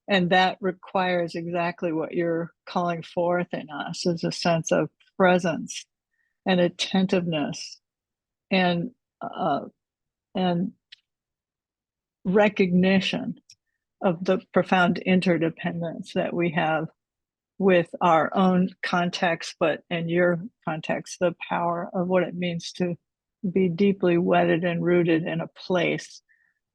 [SPEAKER 3] And that requires exactly what you're calling forth in us, is a sense of presence and attentiveness and recognition of the profound interdependence that we have with our own context, but in your context, the power of what it means to be deeply wedded and rooted in a place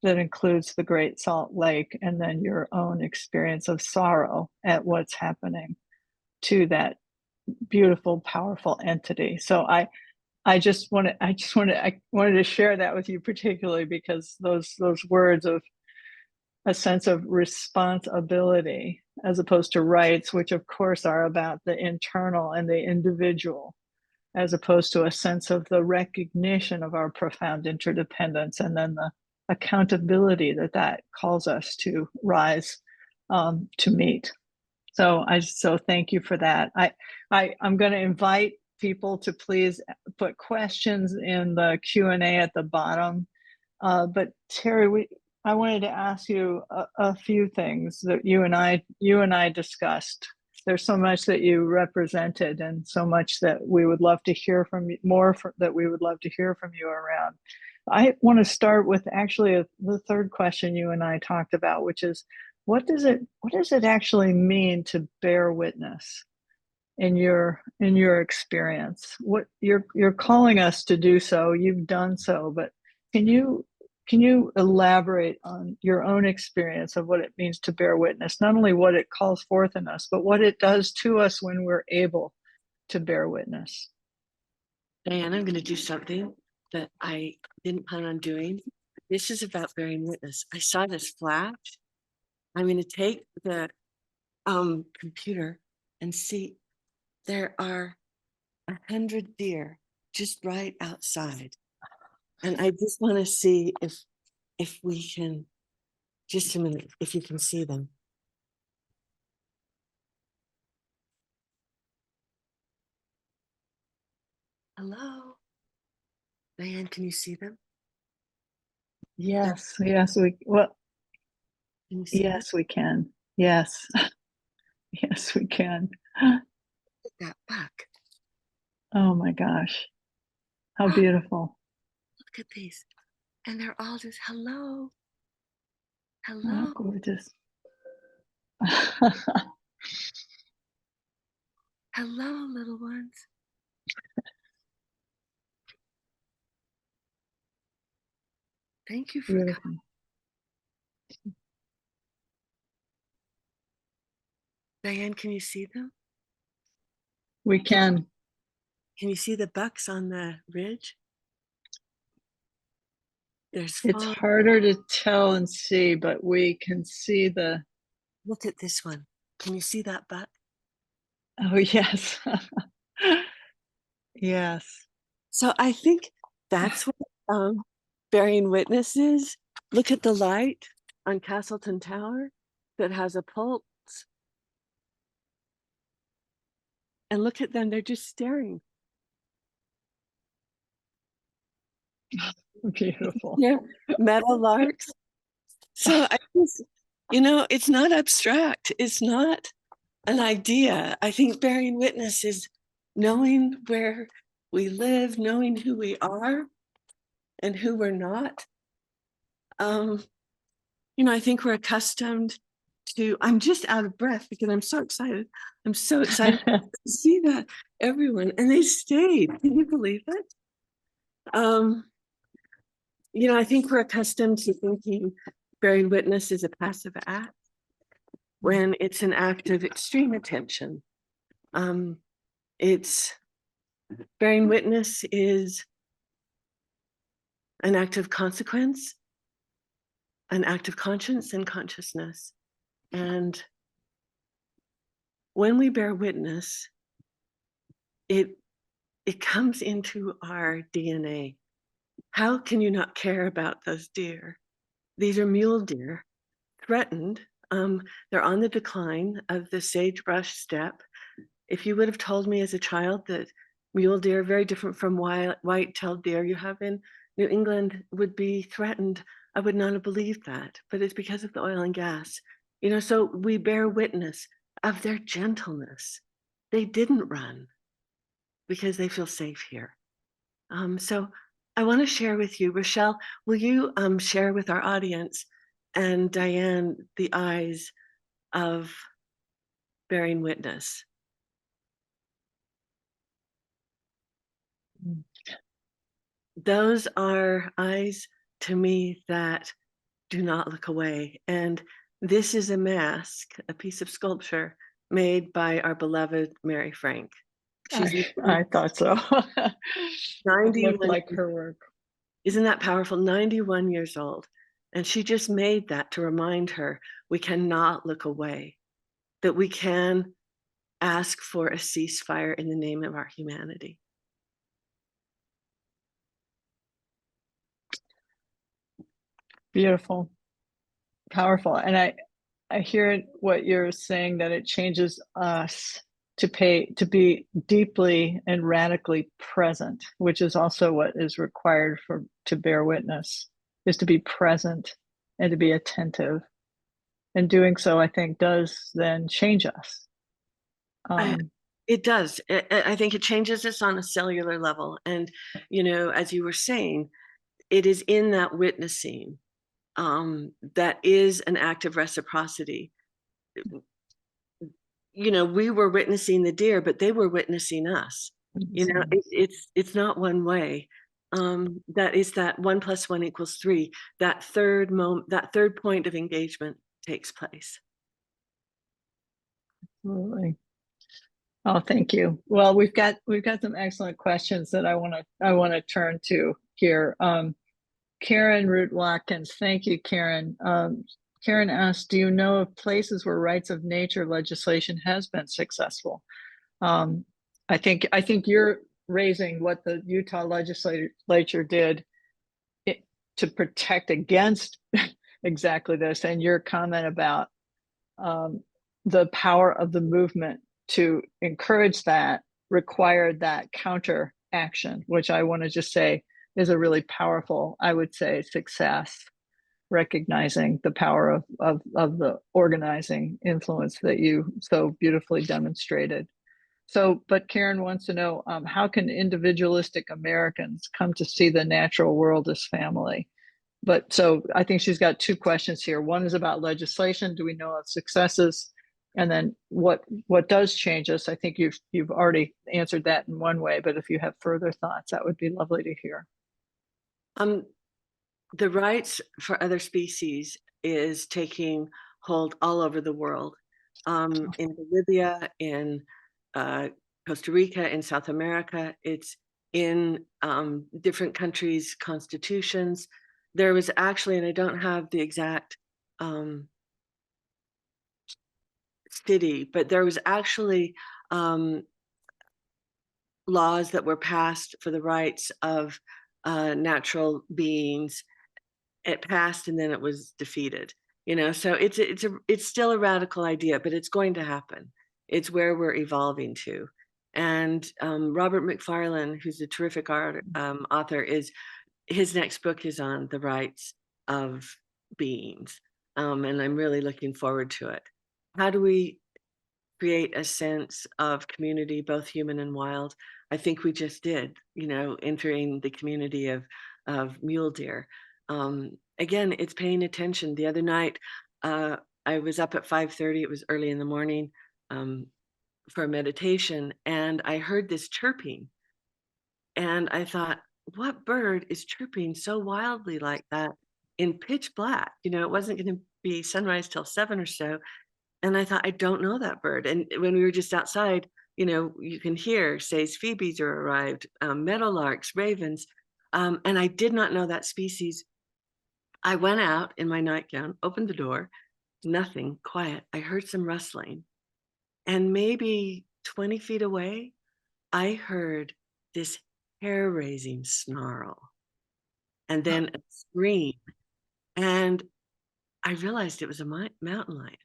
[SPEAKER 3] that includes the Great Salt Lake, and then your own experience of sorrow at what's happening to that beautiful, powerful entity. So I wanted to share that with you, particularly because those words of a sense of responsibility as opposed to rights, which of course are about the internal and the individual, as opposed to a sense of the recognition of our profound interdependence, and then the accountability that calls us to rise to meet. So thank you for that. I'm going to invite people to please put questions in the Q&A at the bottom. But Terry, I wanted to ask you a few things that you and I discussed. There's so much that you represented, and so much that we would love to hear from you, that we would love to hear from you around. I want to start with actually the third question you and I talked about, which is, what does it actually mean to bear witness in your experience? What you're calling us to do so, you've done so, but can you elaborate on your own experience of what it means to bear witness, not only what it calls forth in us, but what it does to us when we're able to bear witness?
[SPEAKER 1] Diane, I'm going to do something that I didn't plan on doing. This is about bearing witness. I saw this flash. I'm going to take the computer and see there are 100 deer just right outside. And I just want to see if we can, just a minute, if you can see them. Hello? Diane, can you see them?
[SPEAKER 3] Yes, we can. Yes. Yes, we can.
[SPEAKER 1] Look at that buck.
[SPEAKER 3] Oh my gosh. How beautiful.
[SPEAKER 1] Look at these. And they're all just, hello. Hello.
[SPEAKER 3] Oh, gorgeous.
[SPEAKER 1] Hello, little ones. Thank you for
[SPEAKER 3] Beautiful.
[SPEAKER 1] coming. Diane, can you see them?
[SPEAKER 3] We can.
[SPEAKER 1] Can you see the bucks on the ridge? There's
[SPEAKER 3] It's harder to tell and see, but we can see the.
[SPEAKER 1] Look at this one. Can you see that buck?
[SPEAKER 3] Oh, yes. Yes.
[SPEAKER 1] So I think that's what bearing witness is. Look at the light on Castleton Tower that has a pulse. And look at them, they're just staring.
[SPEAKER 3] Beautiful.
[SPEAKER 1] Yeah, meadowlarks. So I just, it's not abstract. It's not an idea. I think bearing witness is knowing where we live, knowing who we are and who we're not. I think we're accustomed to, I'm just out of breath because I'm so excited. I'm so excited to see that everyone, and they stayed. Can you believe it? I think we're accustomed to thinking bearing witness is a passive act when it's an act of extreme attention. It's bearing witness is an act of consequence. an act of conscience and consciousness. And when we bear witness, it comes into our DNA. How can you not care about those deer? These are mule deer, threatened. They're on the decline of the sagebrush steppe. If you would have told me as a child that mule deer, very different from white-tailed deer you have in New England, would be threatened, I would not have believed that. But it's because of the oil and gas. You know, so we bear witness of their gentleness. They didn't run because they feel safe here. So I want to share with you, Rochelle, will you share with our audience and Diane the eyes of bearing witness? Those are eyes to me that do not look away. And this is a mask, a piece of sculpture made by our beloved Mary Frank.
[SPEAKER 3] I thought so.
[SPEAKER 1] 91,
[SPEAKER 3] it looked like her work.
[SPEAKER 1] Isn't that powerful? 91 years old. And she just made that to remind her we cannot look away, that we can ask for a ceasefire in the name of our humanity.
[SPEAKER 3] Beautiful, powerful. And I hear what you're saying, that it changes us to be deeply and radically present, which is also what is required to bear witness, is to be present and to be attentive. And doing so, I think, does then change us.
[SPEAKER 1] It does. I think it changes us on a cellular level. And, you know, as you were saying, it is in that witnessing that is an act of reciprocity. You know, we were witnessing the deer, but they were witnessing us. You know, it's not one way. That is that 1 + 1 = 3. That third point of engagement takes place.
[SPEAKER 3] Absolutely. Oh, thank you. Well, we've got some excellent questions that I want to turn to here. Karen Root Watkins, thank you, Karen. Karen asked, do you know of places where rights of nature legislation has been successful? I think you're raising what the Utah legislature did to protect against exactly this, and your comment about the power of the movement to encourage that required that counter action, which I want to just say is a really powerful, I would say, success, recognizing the power of the organizing influence that you so beautifully demonstrated. So, but Karen wants to know, how can individualistic Americans come to see the natural world as family? But so I think she's got two questions here. One is about legislation. Do we know of successes? And then what does change us? I think you've already answered that in one way, but if you have further thoughts, that would be lovely to hear.
[SPEAKER 1] The rights for other species is taking hold all over the world. In Bolivia, in Costa Rica, in South America, it's in different countries' constitutions. There was actually, and I don't have the exact city, but there was actually laws that were passed for the rights of natural beings. It passed and then it was defeated. You know, so it's still a radical idea, but it's going to happen. It's where we're evolving to. And Robert McFarlane, who's a terrific author, his next book is on the rights of beings, and I'm really looking forward to it. How do we create a sense of community, both human and wild? I think we just did, you know, entering the community of mule deer. Again, it's paying attention. The other night, I was up at 5:30. It was early in the morning for a meditation, and I heard this chirping. And I thought, what bird is chirping so wildly like that in pitch black? You know, it wasn't going to be sunrise till 7 or so. And I thought, I don't know that bird. And when we were just outside, you know, you can hear Say's phoebes are arrived, meadowlarks, ravens. And I did not know that species. I went out in my nightgown, opened the door, nothing, quiet. I heard some rustling. And maybe 20 feet away, I heard this hair-raising snarl and then a scream. And I realized it was a mountain lion.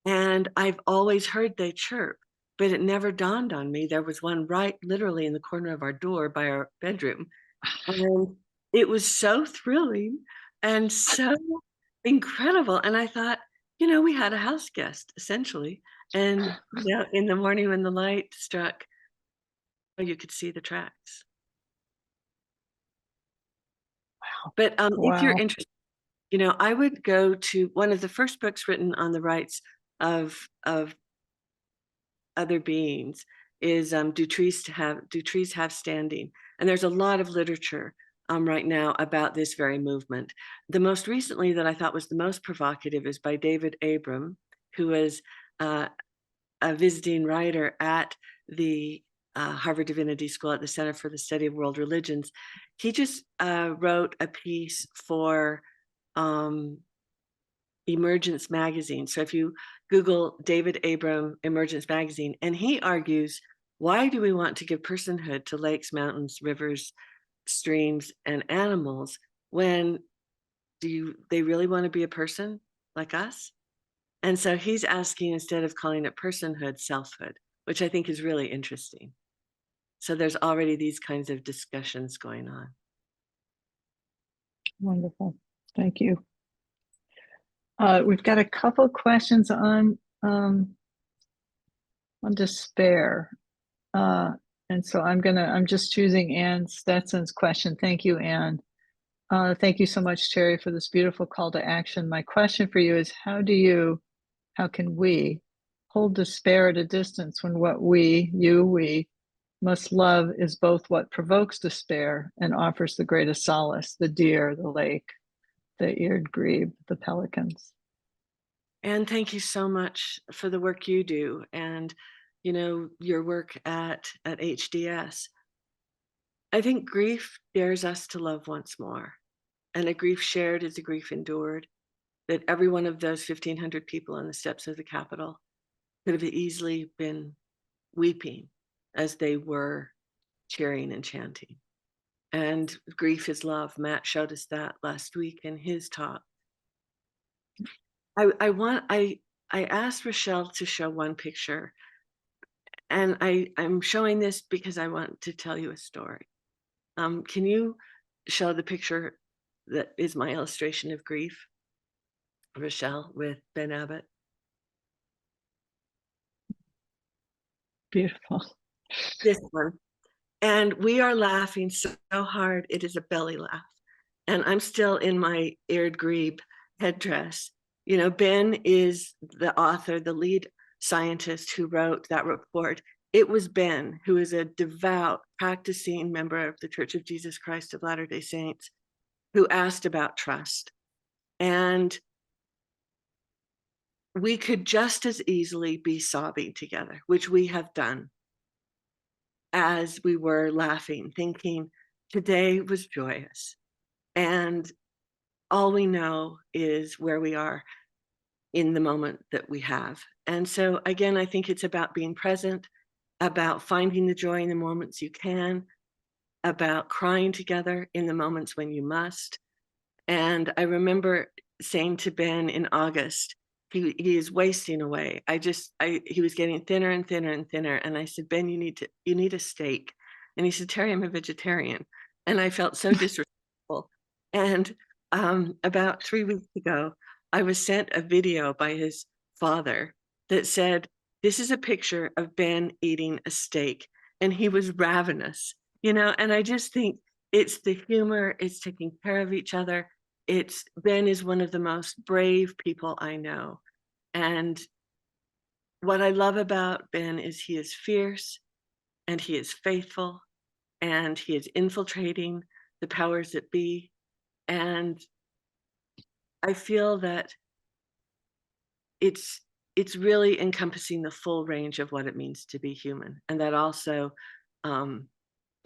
[SPEAKER 1] And I've always heard they chirp, but it never dawned on me. There was one right literally in the corner of our door by our bedroom. And it was so thrilling and so incredible. And I thought, we had a house guest essentially. And in the morning when the light struck, you could see the tracks. But if you're
[SPEAKER 3] Wow.
[SPEAKER 1] interested, I would go to one of the first books written on the rights of other beings is Do Trees Have Standing? And there's a lot of literature right now about this very movement. The most recently that I thought was the most provocative is by David Abram, who was a visiting writer at the Harvard Divinity School at the Center for the Study of World Religions. He just wrote a piece for Emergence Magazine. So if you Google David Abram Emergence Magazine, and he argues, why do we want to give personhood to lakes, mountains, rivers, streams, and animals when they really want to be a person like us? And so he's asking, instead of calling it personhood, selfhood, which I think is really interesting. So there's already these kinds of discussions going on.
[SPEAKER 3] Wonderful. Thank you. We've got a couple questions on despair. And so I'm just choosing Ann Stetson's question. Thank you, Ann. Thank you so much, Terry, for this beautiful call to action. My question for you is, how can we hold despair at a distance when what we must love is both what provokes despair and offers the greatest solace, the deer, the lake, the eared grebe, the pelicans.
[SPEAKER 1] And thank you so much for the work you do and your work at HDS. I think grief dares us to love once more. And a grief shared is a grief endured. That every one of those 1,500 people on the steps of the Capitol could have easily been weeping as they were cheering and chanting. And grief is love. Matt showed us that last week in his talk. I asked Rochelle to show one picture, and I'm showing this because I want to tell you a story. Can you show the picture that is my illustration of grief, Rochelle, with Ben Abbott?
[SPEAKER 3] Beautiful.
[SPEAKER 1] This one. And we are laughing so hard, it is a belly laugh. And I'm still in my eared grebe headdress. Ben is the author, the lead scientist who wrote that report. It was Ben, who is a devout, practicing member of the Church of Jesus Christ of Latter-day Saints, who asked about trust. And we could just as easily be sobbing together, which we have done, as we were laughing, thinking today was joyous. And all we know is where we are in the moment that we have. And so again, I think it's about being present, about finding the joy in the moments you can, about crying together in the moments when you must. And I remember saying to Ben in August, he is wasting away. He was getting thinner and thinner and thinner. And I said, Ben, you need a steak. And he said, Terry, I'm a vegetarian. And I felt so disrespectful. And about 3 weeks ago, I was sent a video by his father that said, this is a picture of Ben eating a steak. And he was ravenous, and I just think it's the humor, it's taking care of each other. Ben is one of the most brave people I know. And what I love about Ben is he is fierce and he is faithful and he is infiltrating the powers that be. And I feel that it's really encompassing the full range of what it means to be human. And that also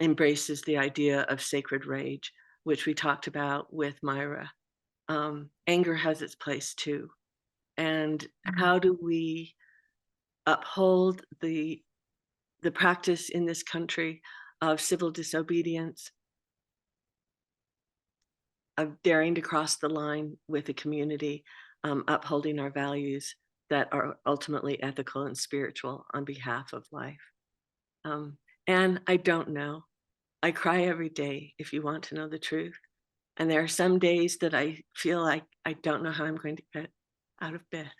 [SPEAKER 1] embraces the idea of sacred rage, which we talked about with Myra. Anger has its place too. And how do we uphold the practice in this country of civil disobedience, of daring to cross the line with a community, upholding our values that are ultimately ethical and spiritual on behalf of life. And I don't know. I cry every day, if you want to know the truth. And there are some days that I feel like I don't know how I'm going to get out of bed.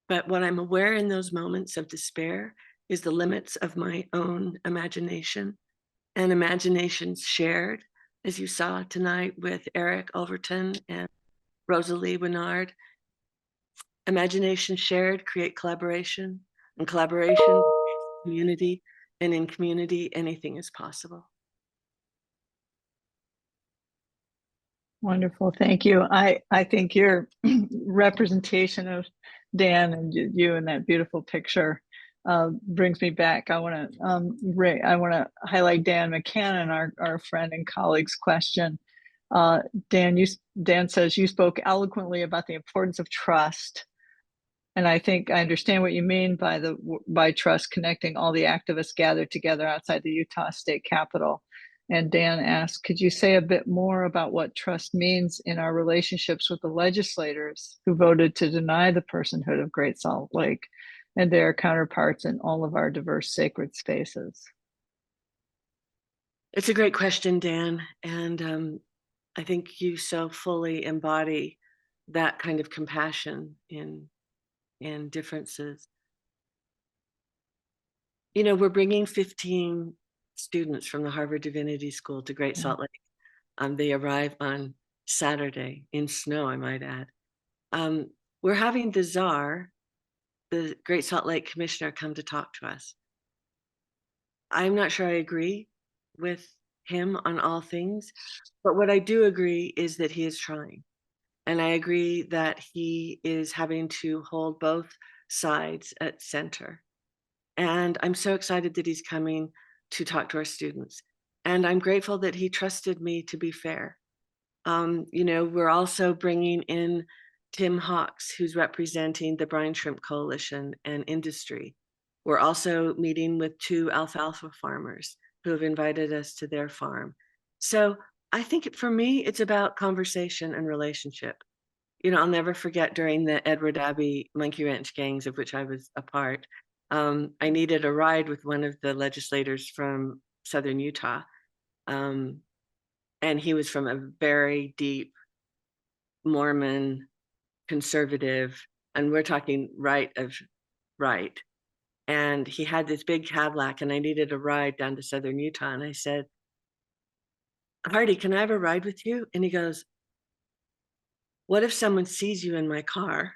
[SPEAKER 1] But what I'm aware in those moments of despair is the limits of my own imagination, and imaginations shared, as you saw tonight with Eric Overton and Rosalie Winard. Imagination shared create collaboration, and collaboration creates community, and in community, anything is possible.
[SPEAKER 3] Wonderful, thank you. I think your representation of Dan and you in that beautiful picture brings me back. I want to highlight Dan McCannon, our friend and colleague's question. Dan says you spoke eloquently about the importance of trust, and I think I understand what you mean by trust, connecting all the activists gathered together outside the Utah State Capitol. And Dan asked, could you say a bit more about what trust means in our relationships with the legislators who voted to deny the personhood of Great Salt Lake and their counterparts in all of our diverse sacred spaces?
[SPEAKER 1] It's a great question, Dan. And I think you so fully embody that kind of compassion in differences. You know, we're bringing 15 students from the Harvard Divinity School to Great Salt Lake. They arrive on Saturday in snow, I might add. We're having the czar, the Great Salt Lake commissioner, come to talk to us. I'm not sure I agree with him on all things, but what I do agree is that he is trying. And I agree that he is having to hold both sides at center. And I'm so excited that he's coming to talk to our students. And I'm grateful that he trusted me to be fair. You know, we're also bringing in Tim Hawks, who's representing the Brine Shrimp Coalition and industry. We're also meeting with 2 alfalfa farmers who have invited us to their farm. So I think for me, it's about conversation and relationship. You know, I'll never forget during the Edward Abbey Monkey Ranch gangs, of which I was a part, I needed a ride with one of the legislators from Southern Utah. And he was from a very deep Mormon conservative, and we're talking right of right. And he had this big Cadillac, and I needed a ride down to Southern Utah. And I said, Hardy, can I have a ride with you? And he goes, what if someone sees you in my car?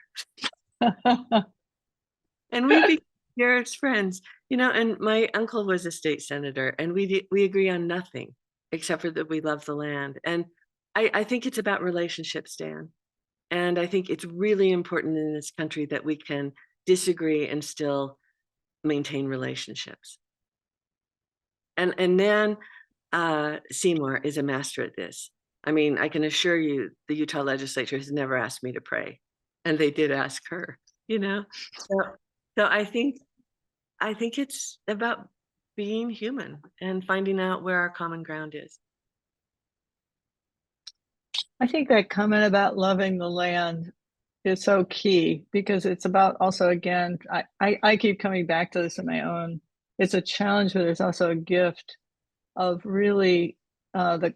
[SPEAKER 1] And we became dearest friends, you know, and my uncle was a state senator, and we agree on nothing except for that we love the land. And I think it's about relationships, Dan. And I think it's really important in this country that we can disagree and still maintain relationships. And Nan Seymour is a master at this. I mean, I can assure you the Utah legislature has never asked me to pray, and they did ask her, you know? So I think it's about being human and finding out where our common ground is.
[SPEAKER 3] I think that comment about loving the land is so key, because it's about also, again, I keep coming back to this in my own, it's a challenge, but it's also a gift of really the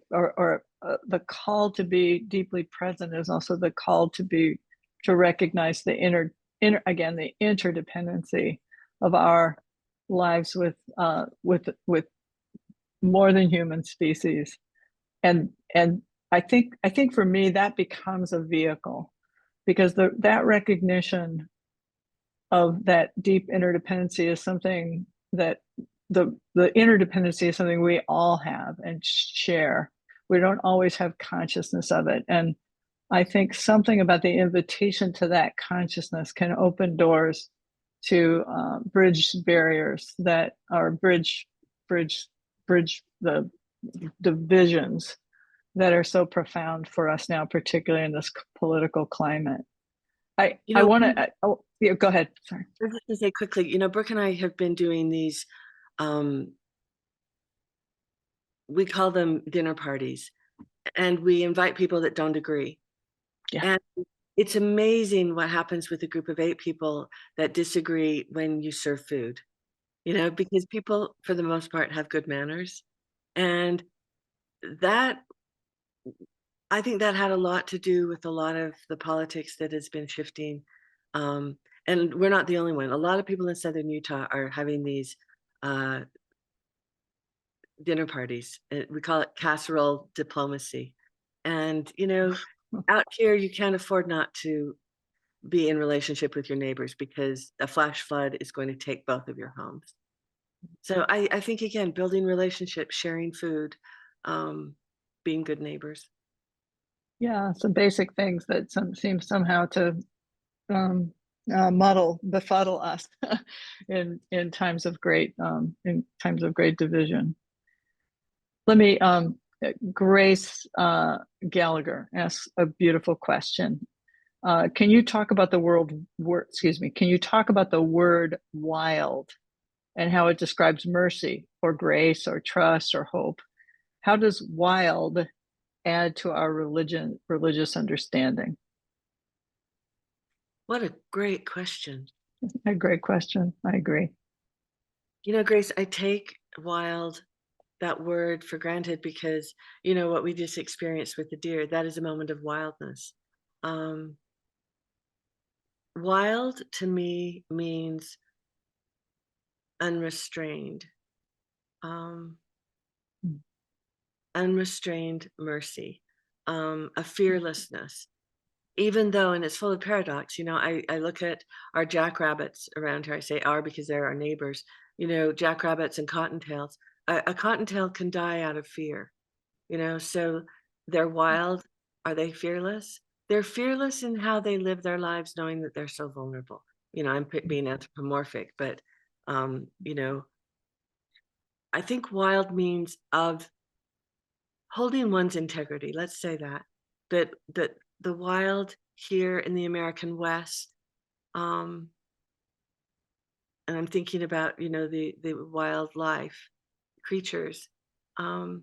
[SPEAKER 3] call to be deeply present is also the call to recognize the the interdependency of our lives with more than human species. And I think for me that becomes a vehicle, because that recognition of that deep interdependency is something that the interdependency is something we all have and share. We don't always have consciousness of it. And I think something about the invitation to that consciousness can open doors to bridge barriers that are bridge the divisions that are so profound for us now, particularly in this political climate. I
[SPEAKER 1] You know,
[SPEAKER 3] want to, oh, yeah, go ahead. Sorry.
[SPEAKER 1] I was just gonna say quickly, you know, Brooke and I have been doing these, we call them dinner parties, and we invite people that don't agree.
[SPEAKER 3] Yeah.
[SPEAKER 1] And it's amazing what happens with a group of 8 people that disagree when you serve food, you know, because people, for the most part, have good manners. And that, I think that had a lot to do with a lot of the politics that has been shifting. Um, and we're not the only one. A lot of people in Southern Utah are having these uh, dinner parties. We call it casserole diplomacy. And, you know, out here, you can't afford not to be in relationship with your neighbors because a flash flood is going to take both of your homes. So I think, again, building relationships, sharing food, being good neighbors.
[SPEAKER 3] Yeah, some basic things that seem somehow to befuddle us in times of great division. Let me Grace Gallagher asks a beautiful question. Can you talk about the Can you talk about the word wild and how it describes mercy or grace or trust or hope? How does wild add to our religious understanding?
[SPEAKER 1] What a great question.
[SPEAKER 3] A great question. I agree.
[SPEAKER 1] You know, Grace, I take wild, that word, for granted because, you know, what we just experienced with the deer, that is a moment of wildness. Wild to me means unrestrained, um, unrestrained mercy, a fearlessness. Even though, and it's full of paradox, you know, I look at our jackrabbits around here. I say our because they're our neighbors. You know, jackrabbits and cottontails. A cottontail can die out of fear, you know, so they're wild. Are they fearless? They're fearless in how they live their lives, knowing that they're so vulnerable. You know, I'm being anthropomorphic, but, you know, I think wild means of holding one's integrity. Let's say that the wild here in the American West, and I'm thinking about, you know, the wildlife creatures, um,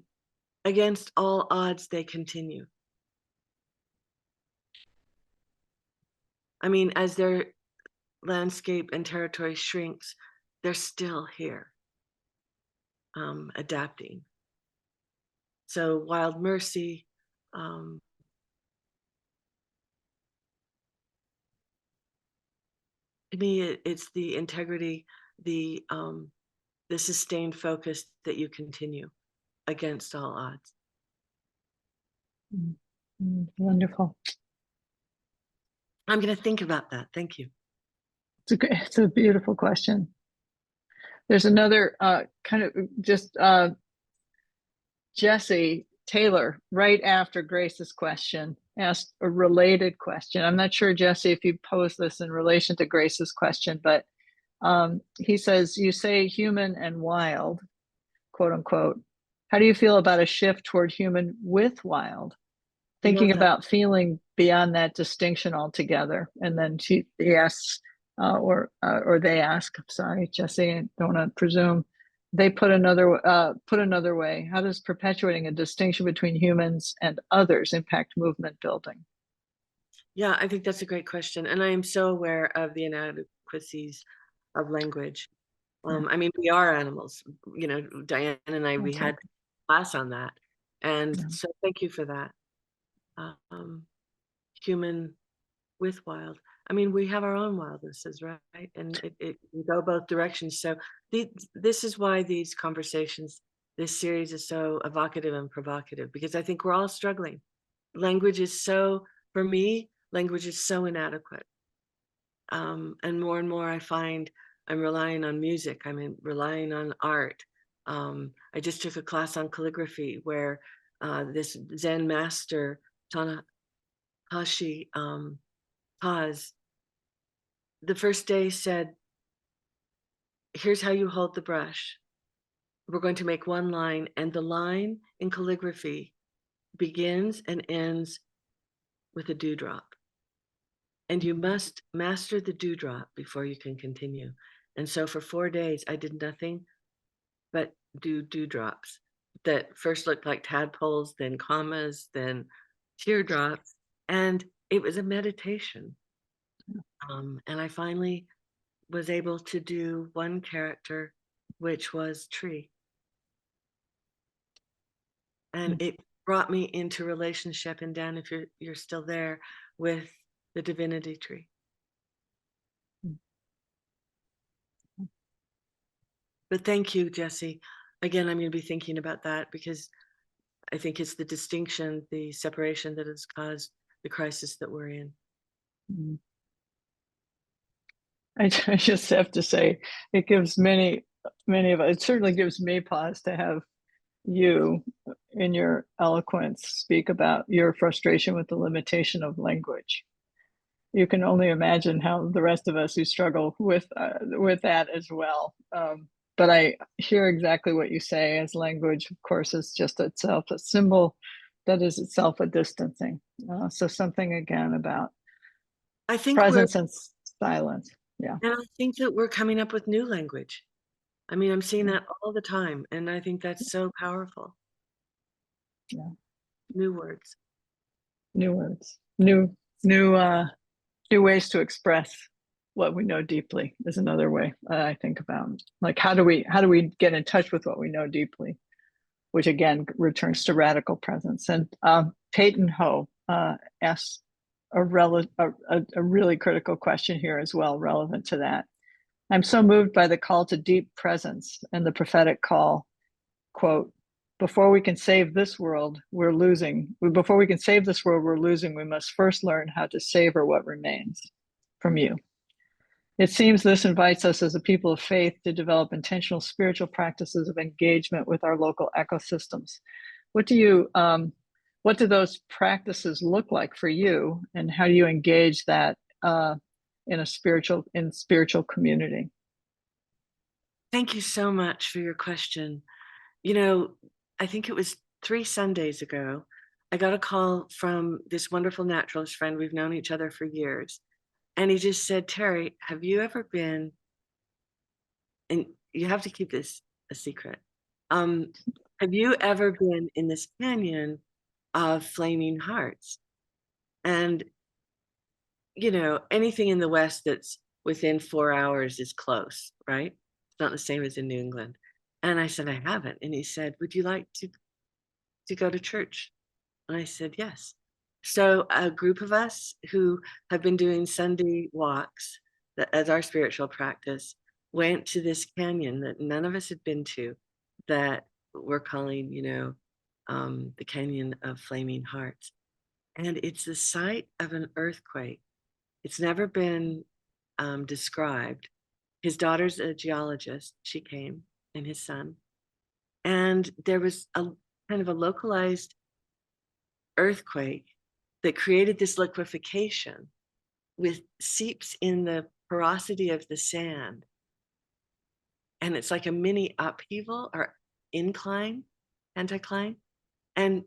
[SPEAKER 1] against all odds, they continue. I mean, as their landscape and territory shrinks, they're still here, adapting. So wild mercy, to me, it's the integrity, the sustained focus that you continue against all odds.
[SPEAKER 3] Wonderful.
[SPEAKER 1] I'm going to think about that. Thank you.
[SPEAKER 3] It's a beautiful question. There's another kind of just Jesse Taylor, right after Grace's question, asked a related question. I'm not sure, Jesse, if you posed this in relation to Grace's question, but he says, you say human and wild, quote unquote. How do you feel about a shift toward human with wild? Thinking about feeling beyond that distinction altogether. And then he asks, or they ask, sorry, Jesse, I don't want to presume. They put another way. How does perpetuating a distinction between humans and others impact movement building?
[SPEAKER 1] Yeah, I think that's a great question. And I am so aware of the inadequacies of language. I mean, we are animals, you know, Diane and I, we had class on that. And so thank you for that. Human with wild. I mean, we have our own wildnesses, right? And it can go both directions. So this is why these conversations, this series is so evocative and provocative, because I think we're all struggling. Language is so, for me, language is so inadequate. And more I find I'm relying on music. I'm relying on art. I just took a class on calligraphy where this Zen master, Tanahashi Paz, the first day said, here's how you hold the brush. We're going to make one line, and the line in calligraphy begins and ends with a dewdrop. And you must master the dewdrop before you can continue. And so for 4 days, I did nothing but do dewdrops that first looked like tadpoles, then commas, then teardrops. And it was a meditation. And I finally was able to do one character, which was tree. And it brought me into relationship, and Dan, if you're still there, with the divinity tree. But thank you, Jesse. Again, I'm going to be thinking about that because I think it's the distinction, the separation that has caused the crisis that we're in.
[SPEAKER 3] I just have to say, it gives many of us, it certainly gives me pause to have you in your eloquence speak about your frustration with the limitation of language. You can only imagine how the rest of us who struggle with that as well. But I hear exactly what you say, as language, of course, is just itself a symbol that is itself a distancing. So something again about
[SPEAKER 1] I think
[SPEAKER 3] presence and silence. Yeah.
[SPEAKER 1] And I think that we're coming up with new language. I mean, I'm seeing that all the time, and I think that's so powerful.
[SPEAKER 3] Yeah.
[SPEAKER 1] New words.
[SPEAKER 3] New words. New ways to express what we know deeply is another way I think about. Like, how do we get in touch with what we know deeply, which again returns to radical presence. And Peyton Ho asks a really critical question here as well, relevant to that. I'm so moved by the call to deep presence and the prophetic call, quote, before we can save this world, we're losing. Before we can save this world, we're losing. We must first learn how to savor what remains, from you. It seems this invites us as a people of faith to develop intentional spiritual practices of engagement with our local ecosystems. What do those practices look like for you, and how do you engage that in spiritual community?
[SPEAKER 1] Thank you so much for your question. You know, I think it was 3 Sundays ago, I got a call from this wonderful naturalist friend. We've known each other for years. And he just said, Terry, have you ever been, and you have to keep this a secret, have you ever been in this canyon of flaming hearts? And, you know, anything in the West that's within 4 hours is close, right? It's not the same as in New England. And I said, I haven't. And he said, would you like to go to church? And I said, yes. So a group of us who have been doing Sunday walks as our spiritual practice went to this canyon that none of us had been to, that we're calling, you know, the Canyon of Flaming Hearts. And it's the site of an earthquake. It's never been described. His daughter's a geologist. She came, and his son. And there was a kind of a localized earthquake that created this liquefaction with seeps in the porosity of the sand. And it's like a mini upheaval or incline, anticline. And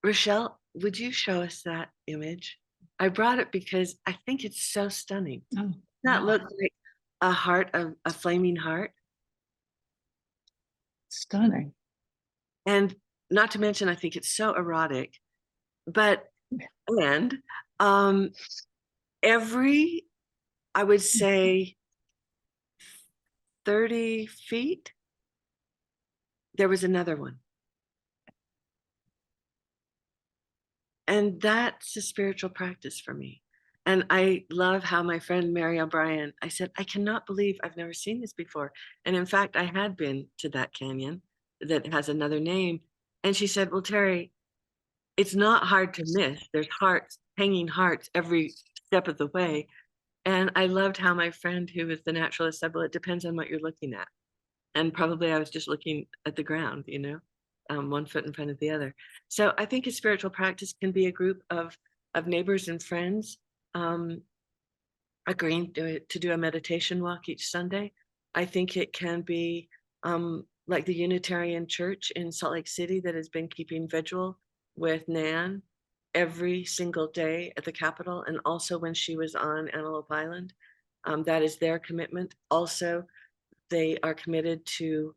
[SPEAKER 1] Rochelle, would you show us that image? I brought it because I think it's so stunning.
[SPEAKER 3] Oh,
[SPEAKER 1] that looks like a heart of a flaming heart.
[SPEAKER 3] Stunning.
[SPEAKER 1] And not to mention, I think it's so erotic. But and every, I would say, 30 feet, there was another one. And that's a spiritual practice for me. And I love how my friend Mary O'Brien, I said, I cannot believe I've never seen this before. And in fact, I had been to that canyon that has another name. And she said, well, Terry, it's not hard to miss. There's hearts, hanging hearts every step of the way. And I loved how my friend, who was the naturalist, said, well, it depends on what you're looking at. And probably I was just looking at the ground, you know, 1 foot in front of the other. So I think a spiritual practice can be a group of neighbors and friends agreeing to do a meditation walk each Sunday. I think it can be like the Unitarian Church in Salt Lake City that has been keeping vigil with Nan every single day at the Capitol, and also when she was on Antelope Island. That is their commitment. Also, they are committed to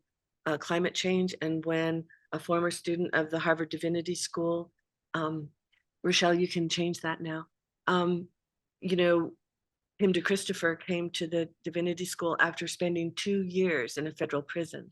[SPEAKER 1] climate change. And when a former student of the Harvard Divinity School, Rochelle, you can change that now. You know, Tim DeChristopher came to the Divinity School after spending 2 years in a federal prison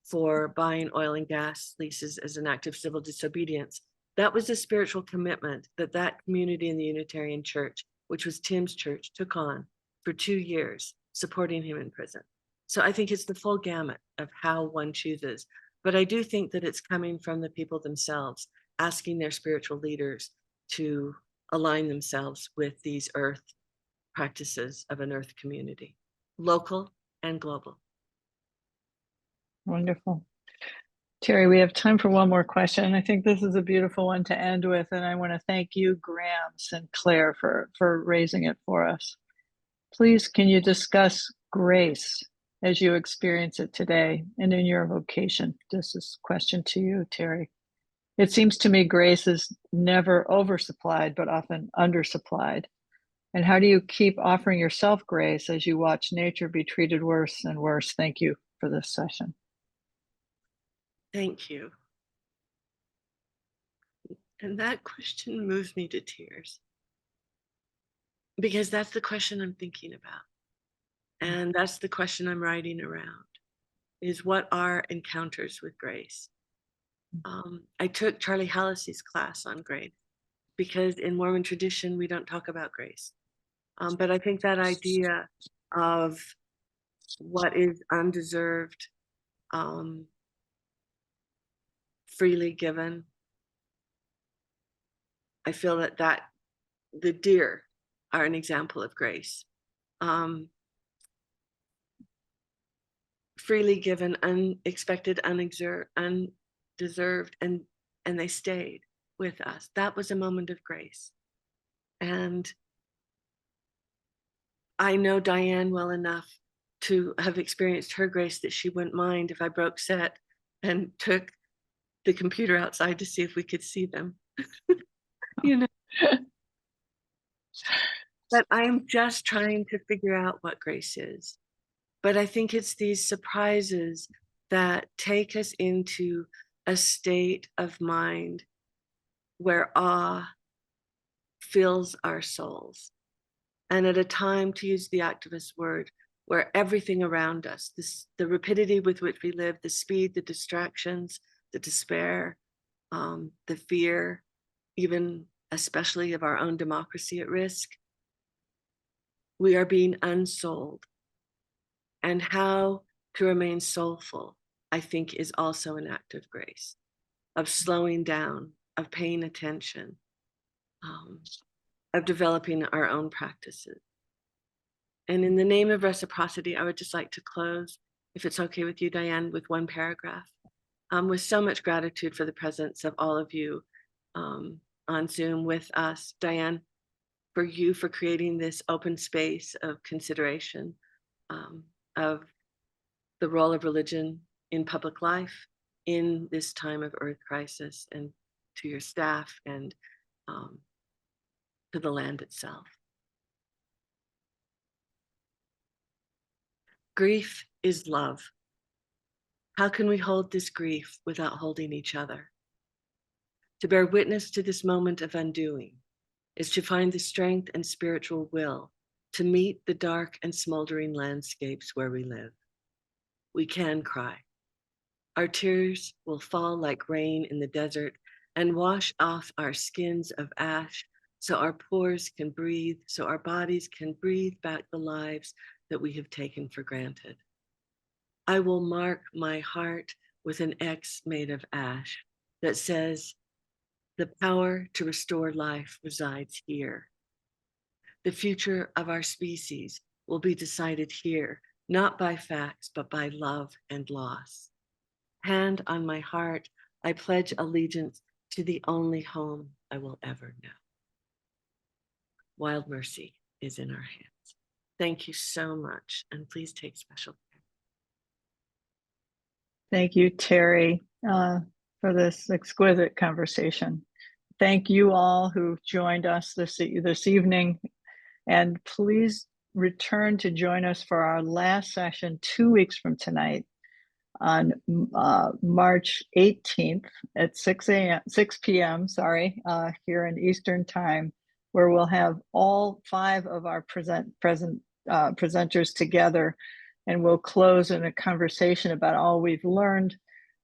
[SPEAKER 1] for buying oil and gas leases as an act of civil disobedience. That was a spiritual commitment that that community in the Unitarian Church, which was Tim's church, took on for 2 years, supporting him in prison. So I think it's the full gamut of how one chooses. But I do think that it's coming from the people themselves, asking their spiritual leaders to align themselves with these earth practices of an earth community, local and global.
[SPEAKER 3] Wonderful. Terry, we have time for one more question. I think this is a beautiful one to end with, and I want to thank you, Graham Sinclair, for raising it for us. Please, can you discuss grace as you experience it today and in your vocation? This is a question to you, Terry. It seems to me grace is never oversupplied, but often undersupplied. And how do you keep offering yourself grace as you watch nature be treated worse and worse? Thank you for this session.
[SPEAKER 1] Thank you. And that question moves me to tears, because that's the question I'm thinking about. And that's the question I'm writing around, is what are encounters with grace? I took Charlie Hallisey's class on grace, because in Mormon tradition, we don't talk about grace. But I think that idea of what is undeserved, freely given, I feel that the deer are an example of grace. Freely given, unexpected, undeserved, and they stayed with us. That was a moment of grace. And I know Diane well enough to have experienced her grace that she wouldn't mind if I broke set and took the computer outside to see if we could see them. You know. But I'm just trying to figure out what grace is. But I think it's these surprises that take us into a state of mind where awe fills our souls. And at a time, to use the activist word, where everything around us, the rapidity with which we live, the speed, the distractions, the despair, the fear, even especially of our own democracy at risk, we are being unsouled. And how to remain soulful, I think, is also an act of grace, of slowing down, of paying attention, of developing our own practices. And in the name of reciprocity, I would just like to close, if it's okay with you, Diane, with one paragraph, with so much gratitude for the presence of all of you on Zoom with us. Diane, for you for creating this open space of consideration of the role of religion in public life in this time of earth crisis, and to your staff and to the land itself. Grief is love. How can we hold this grief without holding each other? To bear witness to this moment of undoing is to find the strength and spiritual will to meet the dark and smoldering landscapes where we live. We can cry. Our tears will fall like rain in the desert and wash off our skins of ash, so our pores can breathe, so our bodies can breathe back the lives that we have taken for granted. I will mark my heart with an X made of ash that says, the power to restore life resides here. The future of our species will be decided here, not by facts, but by love and loss. Hand on my heart, I pledge allegiance to the only home I will ever know. Wild mercy is in our hands. Thank you so much, and please take special care.
[SPEAKER 3] Thank you, Terry, for this exquisite conversation. thank you all who've joined us this evening. And please return to join us for our last session 2 weeks from tonight on March 18th at 6 p.m. Here in Eastern Time, where we'll have all 5 of our presenters together, and we'll close in a conversation about all we've learned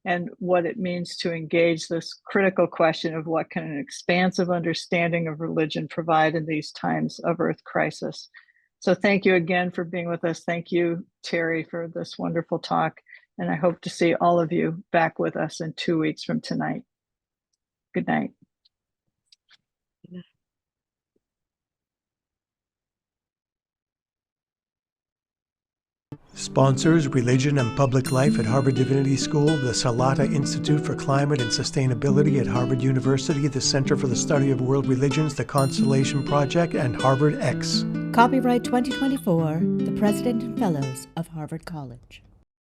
[SPEAKER 3] and what it means to engage this critical question of what can an expansive understanding of religion provide in these times of Earth crisis. So thank you again for being with us. Thank you, Terry, for this wonderful talk. And I hope to see all of you back with us in 2 weeks from tonight. Good night.
[SPEAKER 2] Sponsors: Religion and Public Life at Harvard Divinity School, the Salata Institute for Climate and Sustainability at Harvard University, the Center for the Study of World Religions, the Constellation Project, and Harvard X.
[SPEAKER 4] Copyright 2024, the President and Fellows of Harvard College.